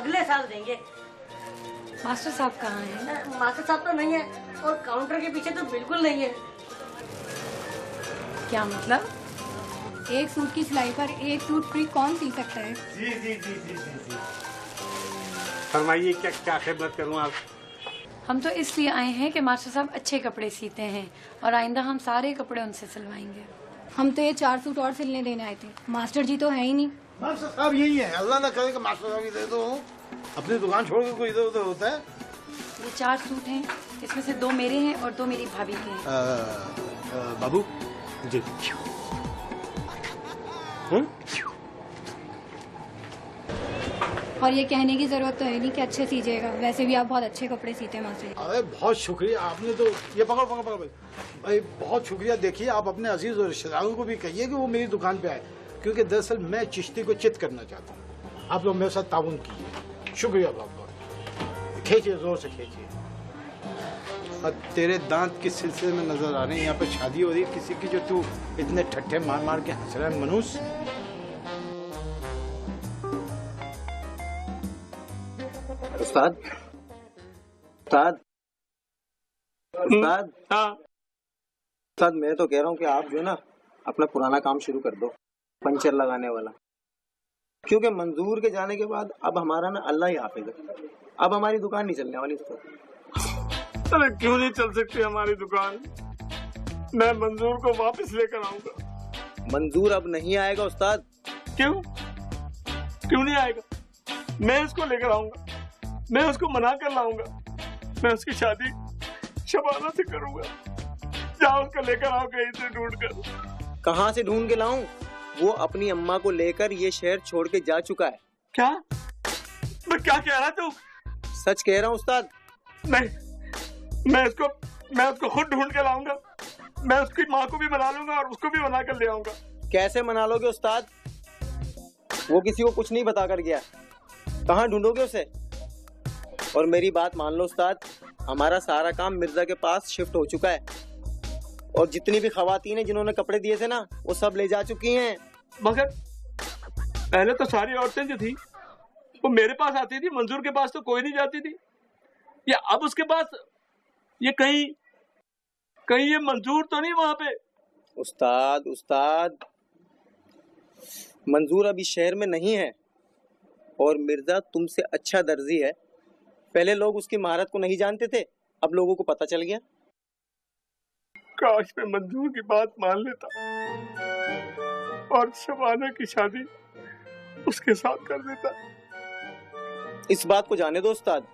अगले साल देंगे। मास्टर साहब कहाँ हैं? मास्टर साहब तो नहीं है और काउंटर के पीछे तो बिल्कुल नहीं है। क्या मतलब? एक सूट की सिलाई पर एक सूट फ्री कौन सी सकता है? जी जी जी जी जी जी। फरमाइए क्या क्या खिदमत करूँ आप? हम तो इसलिए आए हैं कि मास्टर साहब अच्छे कपड़े सीते हैं और आइंदा हम सारे कपड़े उनसे सिलवाएंगे। हम तो ये 4 सूट और सिलने देने आए थे, मास्टर जी तो है ही नहीं। मास्टर साहब यही है, अल्लाह ना करे कि मास्टर साहब ही दे दो। अपनी दुकान छोड़ के कोई इधर उधर होता है? ये 4 सूट हैं, इसमें से 2 मेरे हैं और 2 मेरी भाभी के हैं। बाबू जी। और ये कहने की जरूरत तो है नहीं कि अच्छे सीजिएगा, वैसे भी आप बहुत अच्छे कपड़े सीते हैं मास्टर जी। अरे बहुत शुक्रिया, आपने तो ये पकड़ पकड़ पकड़ भाई, बहुत शुक्रिया। देखिए आप अपने अजीज और रिश्तेदारों को भी कहिए कि वो मेरी दुकान पे आए, क्योंकि दरअसल मैं चिश्ती को चित करना चाहता हूँ। आप लोग मेरे साथ ताउन कीजिए। शुक्रिया बहुत बहुत। खींचिए, जोर से खींचिए। और तेरे दांत किस सिलसिले में नजर आ रहे हैं? यहाँ पे शादी हो रही है किसी की जो तू इतने ठट्ठे मार मार के हंस रहा है मनुष्य? उस्ताद, उस्ताद, उस्ताद, उस्ताद, मैं तो कह रहा हूँ कि आप जो है ना अपना पुराना काम शुरू कर दो, पंचर लगाने वाला। क्योंकि मंजूर के जाने के बाद अब हमारा ना अल्लाह ही हाफिज है, अब हमारी दुकान नहीं चलने वाली उस्ताद। अरे क्यों नहीं चल सकती हमारी दुकान? मैं मंजूर को वापस लेकर आऊंगा। मंजूर अब नहीं आएगा उस्ताद। क्यों? क्यों नहीं आएगा? मैं इसको लेकर आऊंगा, मैं उसको मना कर लाऊंगा, मैं उसकी शादी शबाना से करूंगा। जाओ उसको लेकर आओ कहीं से ढूंढ कर। कहाँ से ढूंढ के लाऊं? वो अपनी अम्मा को लेकर ये शहर छोड़ के जा चुका है। क्या? मैं क्या कह रहा तू? सच कह रहा हूँ उस्ताद। नहीं, मैं उसको खुद ढूंढ के लाऊंगा। मैं उसकी माँ को भी मना लूंगा और उसको भी मना कर ले आऊंगा। कैसे मना लोगे उस्ताद? वो किसी को कुछ नहीं बता कर गया, कहाँ ढूंढोगे उसे? और मेरी बात मान लो उस्ताद, हमारा सारा काम मिर्जा के पास शिफ्ट हो चुका है और जितनी भी खवातीन है जिन्होंने कपड़े दिए थे ना वो सब ले जा चुकी हैं। मगर पहले तो सारी औरतें जो थी वो मेरे पास आती थी, मंजूर के पास तो कोई नहीं जाती थी। या अब उसके पास ये कहीं ये मंजूर तो नहीं वहां पे? उस्ताद, उस्ताद, मंजूर अभी शहर में नहीं है और मिर्जा तुमसे अच्छा दर्जी है। पहले लोग उसकी महारत को नहीं जानते थे, अब लोगों को पता चल गया। काश मैं मंजूर की बात मान लेता और शबाना की शादी उसके साथ कर देता। इस बात को जाने दो उस्ताद,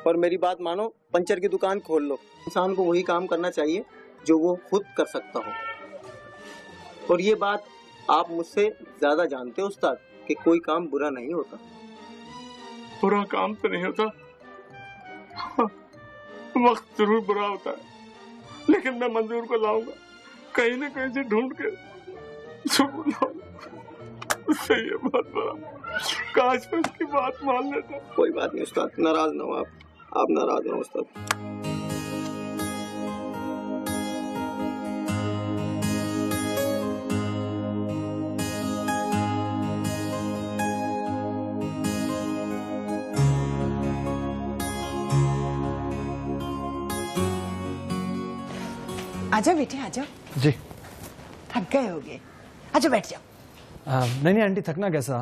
और मेरी बात मानो, पंचर की दुकान खोल लो। इंसान को वही काम करना चाहिए जो वो खुद कर सकता हो। और ये बात आप मुझसे ज्यादा जानते हो उस्ताद कि कोई काम बुरा नहीं होता। बुरा काम तो नहीं होता, वक्त जरूर बुरा होता है, लेकिन मैं मंजूर को लाऊंगा, कहीं ना कहीं से ढूंढ के जरूर लाऊंगा। सही है, बहुत बड़ा। काश मैं उसकी बात मान लेता। कोई बात नहीं उस्ताद, नाराज ना हो आप नाराज ना हो उस्ताद। आजा बेटे आजा। जी। थक गए होगे, आजा बैठ जाओ। नहीं आंटी, थकना कैसा,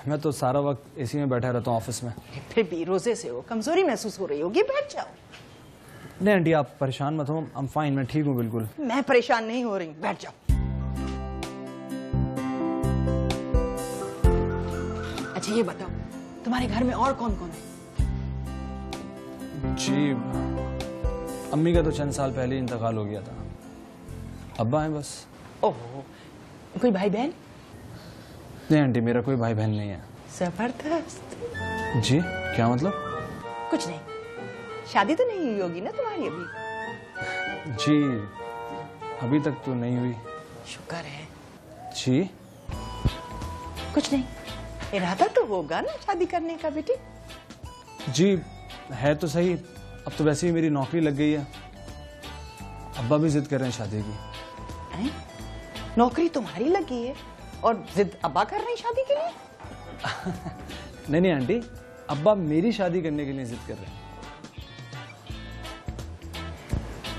मैं तो सारा वक्त एसी में बैठा रहता हूँ ऑफिस में। फिर भी रोजे से हो, कमजोरी महसूस हो रही होगी, बैठ जाओ। नहीं आंटी, आप परेशान मत हो, आई एम फाइन, मैं ठीक हूँ बिल्कुल। मैं परेशान नहीं हो रही, बैठ जाओ। अच्छा ये बताओ, तुम्हारे घर में और कौन कौन है? जी, अम्मी का तो चंद साल पहले ही इंतकाल हो गया था, अब्बा है बस। ओह, कोई भाई बहन? नहीं आंटी, मेरा कोई भाई बहन नहीं है। जबरदस्त। जी, क्या मतलब? कुछ नहीं, शादी तो नहीं हुई होगी ना तुम्हारी अभी? जी, अभी तक तो नहीं हुई। शुक्र है। जी, कुछ नहीं, इरादा तो होगा ना शादी करने का बेटी? जी है तो सही, अब तो वैसे ही मेरी नौकरी लग गई है, अब्बा भी जिद कर रहे हैं शादी की। नौकरी तुम्हारी लगी है और जिद अब्बा कर रहे हैं शादी के लिए? नहीं आंटी, अब्बा मेरी शादी करने के लिए जिद कर रहे हैं।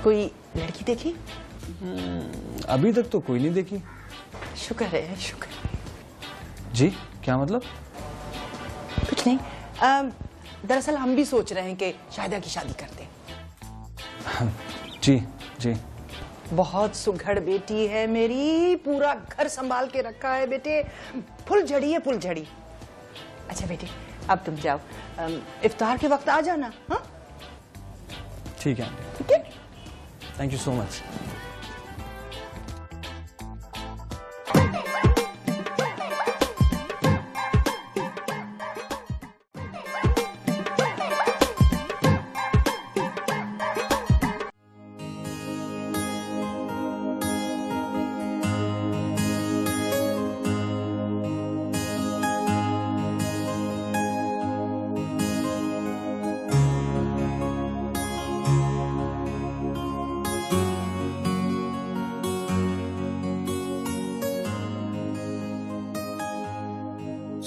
कोई लड़की देखी? अभी तक तो कोई नहीं देखी। शुक्र है, शुक्र। जी क्या मतलब? कुछ नहीं, दरअसल हम भी सोच रहे हैं कि शाहिदा की शादी कर दें। जी जी। बहुत सुघड़ बेटी है मेरी, पूरा घर संभाल के रखा है बेटे, फुलझड़ी है फुलझड़ी। अच्छा बेटे अब तुम जाओ, इफ्तार के वक्त आ जाना। हाँ ठीक है। ठीक है, थैंक यू सो मच।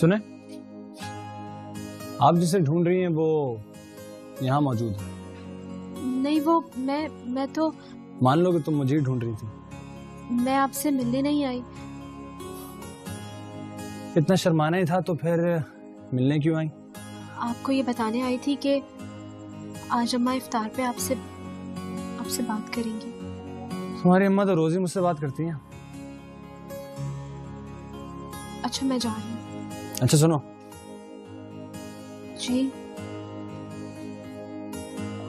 सुने, आप जिसे ढूंढ रही हैं वो यहाँ मौजूद है। नहीं, वो मैं तो मान लो कि तुम मुझे ही ढूंढ रही थी। मैं आपसे मिलने नहीं आई। इतना शर्माना ही था तो फिर मिलने क्यों आई? आपको ये बताने आई थी कि आज अम्मा इफ्तार पे आपसे बात करेंगी। तुम्हारी अम्मा तो रोज ही मुझसे बात करती हैं। अच्छा मैं जा रही हूँ। अच्छा सुनो। जी।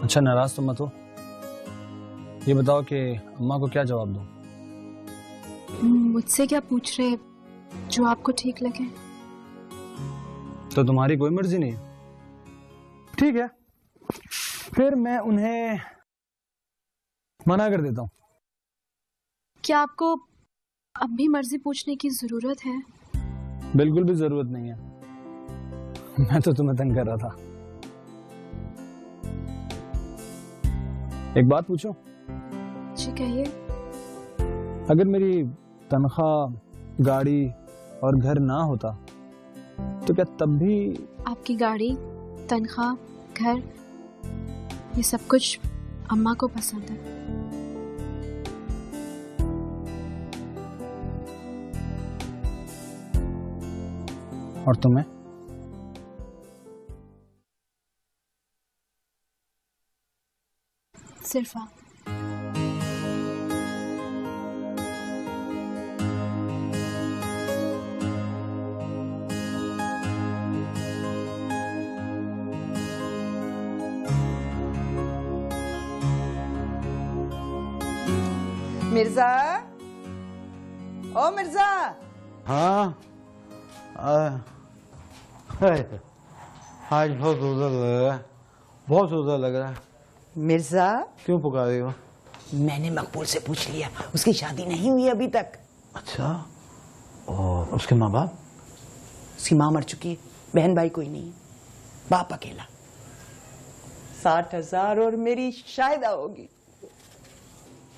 अच्छा नाराज तो मत हो। ये बताओ कि अम्मा को क्या जवाब दूं? मुझसे क्या पूछ रहे, जो आपको ठीक लगे। तो तुम्हारी कोई मर्जी नहीं है? ठीक है, फिर मैं उन्हें मना कर देता हूँ। क्या आपको अब भी मर्जी पूछने की जरूरत है? बिल्कुल भी जरूरत नहीं है। मैं तो तुम्हें तंग कर रहा था। एक बात पूछो? जी कहिए। अगर मेरी तनख्वाह, गाड़ी और घर ना होता तो क्या तब भी? आपकी गाड़ी, तनख्वाह, घर, ये सब कुछ अम्मा को पसंद है। और तुम्हें? सिर्फ आप। मिर्जा, ओ मिर्जा। हाँ आज बहुत उधर लग रहा है, बहुत उधर लग रहा है। मिर्जा क्यों पुकार रही हो? मैंने मकबूल से पूछ लिया, उसकी शादी नहीं हुई अभी तक। अच्छा, और उसके माँ बाप? उसकी माँ मर चुकी है, बहन भाई कोई नहीं है, बाप अकेला। 60,000 और मेरी शाहिदा होगी।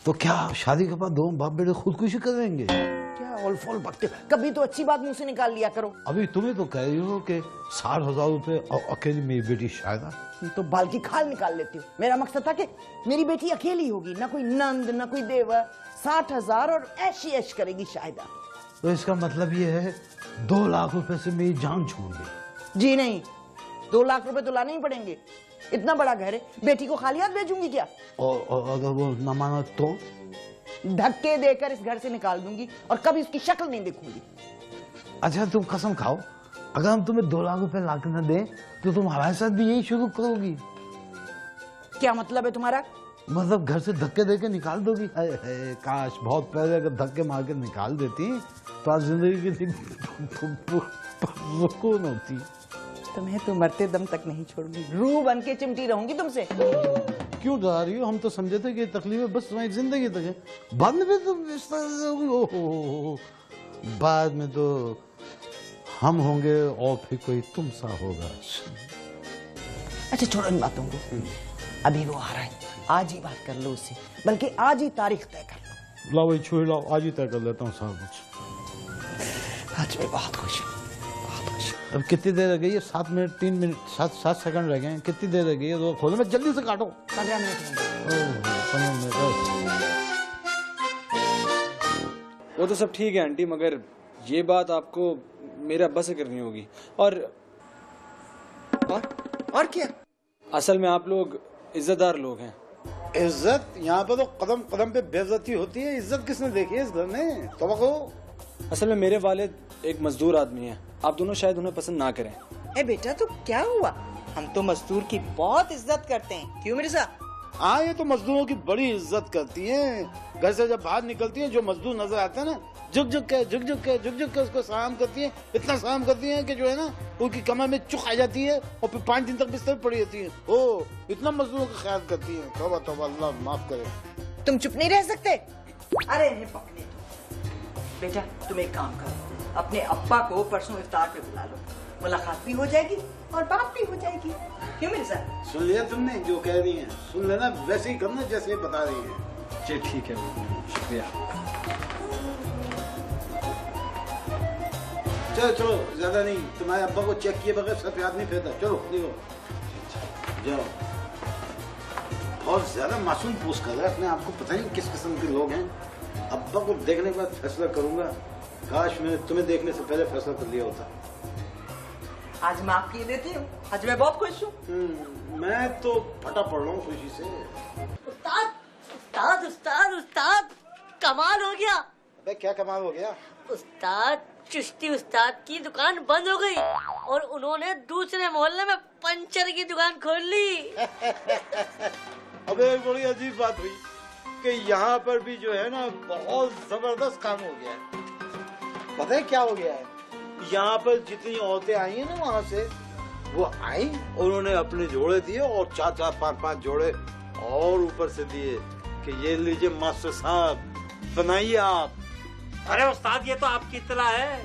तो क्या शादी के बाद दोनों बाप बेटे खुदकुशी करेंगे? क्या ऑल फॉल बकते, कभी तो अच्छी बात मुंह से निकाल लिया करो। अभी तुम्हें तो कह रही हो कि 60,000 रुपए और अकेली मेरी बेटी शायदा। तो बाल की खाल निकाल लेती हूँ। मेरा मकसद था कि मेरी बेटी अकेली होगी, ना कोई नंद ना कोई देवर। 60,000 और ऐशी ऐश करेगी शायदा। तो इसका मतलब ये है 2 लाख रुपए से मेरी जान छूट गई? जी नहीं, 2 लाख रुपए तो लाने ही पड़ेंगे। इतना बड़ा घर है, बेटी को खाली हाथ भेजूंगी क्या? और अगर वो न माना तो? धक्के देकर इस घर से निकाल दूंगी और कभी उसकी शक्ल नहीं देखूंगी। अच्छा तुम कसम खाओ, अगर हम तुम्हें 2 लाख रुपए ला के न दें तो तुम हमारे साथ भी यही शुरू करोगी? क्या मतलब है तुम्हारा? मतलब घर से धक्के देके निकाल दोगी? काश बहुत पहले अगर धक्के मार के निकाल देती तो आज जिंदगी की सुकून होती। तुम्हें तो मरते दम तक नहीं छोड़ूंगी, रूह बन के चिमटी रहूंगी तुमसे। क्यों डरा रही हो? हम तो समझे थे कि तकलीफें बस तुम्हारी जिंदगी तक है, बाद में तुम इस तरह से होगी। ओहो, बाद में तो हम होंगे और फिर कोई तुम सा होगा। अच्छा छोड़ो इन बातों को, अभी वो आ रहा है, आज ही बात कर लो उससे, बल्कि आज ही तारीख तय कर लो। लाओ भाई छुई लाओ, आज ही तय कर लेता हूँ सब कुछ। आज मैं बहुत खुश हूँ, बहुत खुश हूँ। अब कितनी देर रह गई है? 7 मिनट 3 मिनट 7 सेकंड रह गए हैं। कितनी देर रह गई है? तो खोलो, मैं जल्दी से काटो। 15 मिनट होंगे। 15 मिनट। वो तो सब ठीक है आंटी, मगर ये बात आपको मेरे अब्बा से करनी होगी। और क्या? असल में आप लोग इज्जतदार लोग हैं। इज्जत? यहाँ पर तो कदम कदम पे बेइज्जती होती है। इज्जत किसने देखी है इस घर में? तौबा करो। असल में मेरे वालिद एक मजदूर आदमी हैं। आप दोनों शायद उन्हें पसंद ना करें। ए बेटा, तो क्या हुआ? हम तो मजदूर की बहुत इज्जत करते हैं, क्यों मिर्जा? हाँ, ये तो मजदूरों की बड़ी इज्जत करती हैं। घर से जब बाहर निकलती हैं, जो मजदूर नजर आते हैं ना, झुक झुक के उसको सलाम करती हैं। इतना सलाम करती हैं कि जो है ना, उनकी कमर में चुक आ जाती है और फिर 5 दिन तक बिस्तर पड़ी रहती है। ओ, इतना मजदूरों का ख्याल करती हैं। तौबा तौबा, अल्लाह माफ करे। तुम चुप नहीं रह सकते? अरे इन्हें पकड़े दो। बेटा, तुम एक काम करो, अपने अब्बा को परसों इफ्तार पे बुला लो। मुलाकात भी हो जाएगी और बात भी हो जाएगी, क्यों मिर्जा? सुन लिया तुमने जो कह रही है? सुन लेना, वैसे ही करना जैसे बता रही है। जी ठीक है, शुक्रिया। चलो चलो, ज्यादा नहीं। तुम्हारे अब्बा को चेक किए बगैर सर पे हाथ नहीं फेरता। चलो देखो, जाओ। और ज्यादा मासूम पोस्ट कर रहा है अपने आप को। पता नहीं किस किस्म के लोग हैं। अब्बा को देखने के बाद फैसला करूंगा। काश मैंने तुम्हें देखने से पहले फैसला कर लिया होता। आज मैं आपके लिए देती हूँ। आज मैं बहुत खुश हूँ। मैं तो फटा पड़ रहा हूँ खुशी से। उस्ताद उस्ताद उस्ताद उस्ताद, कमाल हो गया। अबे क्या कमाल हो गया? उस्ताद, चिश्ती उस्ताद की दुकान बंद हो गई और उन्होंने दूसरे मोहल्ले में पंचर की दुकान खोल ली। अबे एक बड़ी अजीब बात हुई कि यहाँ पर भी जो है ना, बहुत जबरदस्त काम हो गया है। पता है क्या हो गया है? यहाँ पर जितनी औरतें आई हैं ना, वहाँ से वो आई और उन्होंने अपने जोड़े दिए और 4-4 5-5 जोड़े और ऊपर से दिए कि ये लीजिए मास्टर साहब, बनाइए आप। अरे उस्ताद, ये तो आपकी इत्तला है।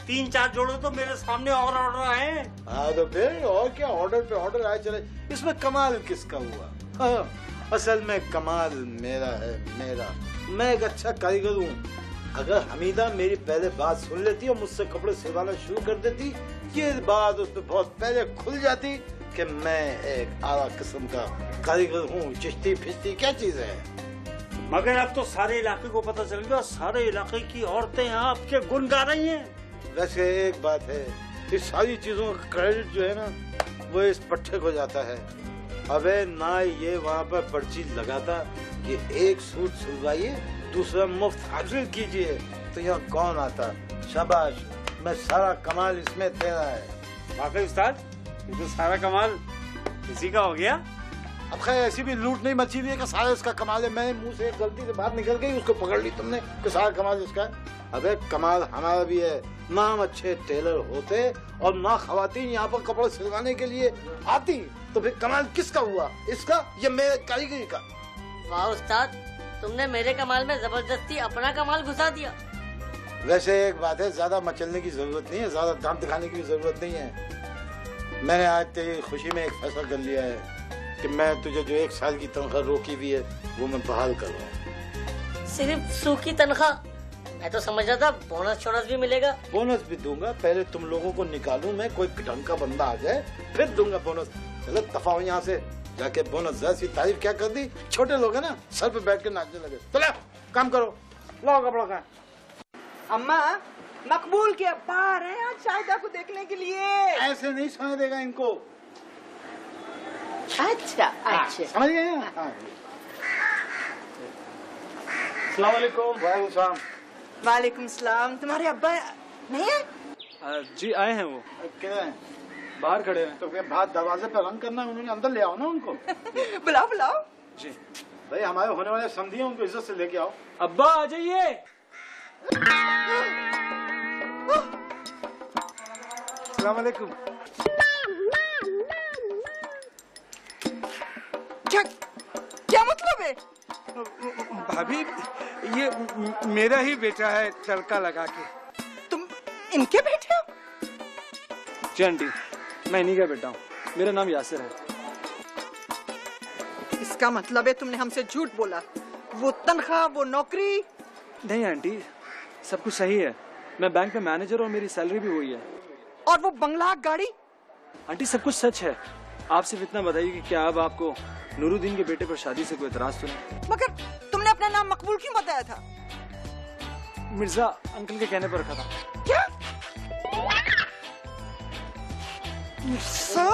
3-4 जोड़े तो मेरे सामने और ऑर्डर आए। हाँ तो फिर और क्या, ऑर्डर पे ऑर्डर आए चले। इसमें कमाल किसका हुआ? हाँ, असल में कमाल मेरा है, मेरा। मैं एक अच्छा कारीगर हूँ। अगर हमीदा मेरी पहले बात सुन लेती और मुझसे कपड़े सिलवाना शुरू कर देती, ये बात उसमें बहुत पहले खुल जाती कि मैं एक आला किस्म का कारीगर हूँ। चिश्ती फिश्ती क्या चीज है? मगर अब तो सारे इलाके को पता चल गया, सारे इलाके की औरतें यहाँ आपके गुण गा रही हैं। वैसे एक बात है, इस सारी चीजों का क्रेडिट जो है ना, वो इस पट्टे को जाता है। अबे ना, ये वहाँ पर पर्ची लगाता कि एक सूट सिलवाइए, दूसरा मुफ्त हाजिर कीजिए, तो यहाँ कौन आता? शाबाश, मैं सारा कमाल इसमें तेरा है। वाकई उस्ताद, ये तो सारा कमाल इसी का हो गया। अब खैर ऐसी भी लूट नहीं मची हुई है कि सारा इसका कमाल है। मैंने मुंह से गलती से बात निकल गई, उसको पकड़ ली तुमने कि सारा कमाल इसका है। अबे कमाल हमारा भी है। ना हम अच्छे टेलर होते और ना खवातीन यहाँ पर कपड़े सिलवाने के लिए आती, तो फिर कमाल किसका हुआ? इसका या मेरे कारीगरी का? वाह उस्ताद, तुमने मेरे कमाल में जबरदस्ती अपना कमाल घुसा दिया। वैसे एक बात है, ज्यादा मचलने की जरूरत नहीं है, ज्यादा दाम दिखाने की भी जरूरत नहीं है। मैंने आज तेरी खुशी में एक फैसला कर लिया है कि मैं तुझे जो 1 साल की तनख्वाह रोकी हुई है वो मैं बहाल करूँगा। सिर्फ सूखी तनख्वाह? मैं तो समझ रहा था बोनस शोनस भी मिलेगा। बोनस भी दूंगा, पहले तुम लोगों को निकालूं मैं, कोई ढंग का बंदा आ जाए फिर दूंगा बोनस। चलो दफा यहाँ से जाके बोनस। जैसी तारीफ क्या कर दी, छोटे लोग हैं ना, सर पे बैठ के नाचने लगे। चलो काम करो, लाओ कपड़ा का। अम्मा, मकबूल के अब्बा आ रहे हैं आज शाहिदा को देखने के लिए। ऐसे नहीं सोने देगा इनको। अच्छा अच्छा, समझ गए? अस्सलाम वालेकुम। वालेकुम सलाम। वालेकुम सलाम। तुम्हारे अब्बा नहीं है? जी आए हैं, वो किधर हैं? बाहर खड़े हैं। तो फिर बाहर दरवाजे पर रंग करना, उन्होंने अंदर ले आओ ना उनको। बुलाओ बुलाओ। जी भाई, हमारे होने वाले समझिए, उनको इज्जत से लेके आओ। अब्बा आ जाइए। अस्सलाम वालेकुम। क्या मतलब है? भाभी, ये मेरा ही बेटा है, तड़का लगा के। तुम इनके बेटे हो? जी आंटी, मैं इन्हीं का बेटा हूँ। मेरा नाम यासिर है। इसका मतलब है तुमने हमसे झूठ बोला। वो तनख्वाह, वो नौकरी? नहीं आंटी, सब कुछ सही है। मैं बैंक में मैनेजर और मेरी सैलरी भी हुई है। और वो बंगला गाड़ी। आंटी सब कुछ सच है। आप सिर्फ इतना बताइए कि क्या अब आपको नूरुद्दीन के बेटे पर शादी से कोई एतराज तो नहीं? मगर तुमने अपना नाम मकबूल क्यों बताया था? मिर्जा अंकल के कहने पर रखा था। क्या? मिर्जा?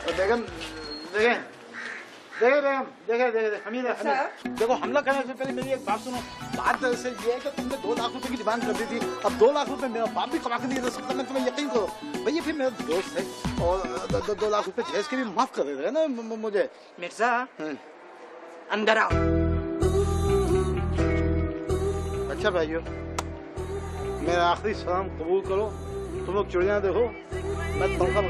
बेगम देखें देखे हमीदा देखो, हमला करने से पहले मेरी एक बात सुनो। बात दरअसल ये है कि तुमने 2 लाख रुपए की डिमांड कर दी थी। अब 2 लाख रुपए मेरा बाप भी कमा के नहीं दे सकता, मैं तुम्हें यकीन करो भैया। फिर मेरा दोस्त है और 2 लाख रुपए जहेज के भी माफ कर देते ना मुझे। मिर्जा अंदर आओ। अच्छा भाइयों, मेरा आखिरी सलाम कबूल करो। तुम लोग चिड़िया देखो, मैं तड़का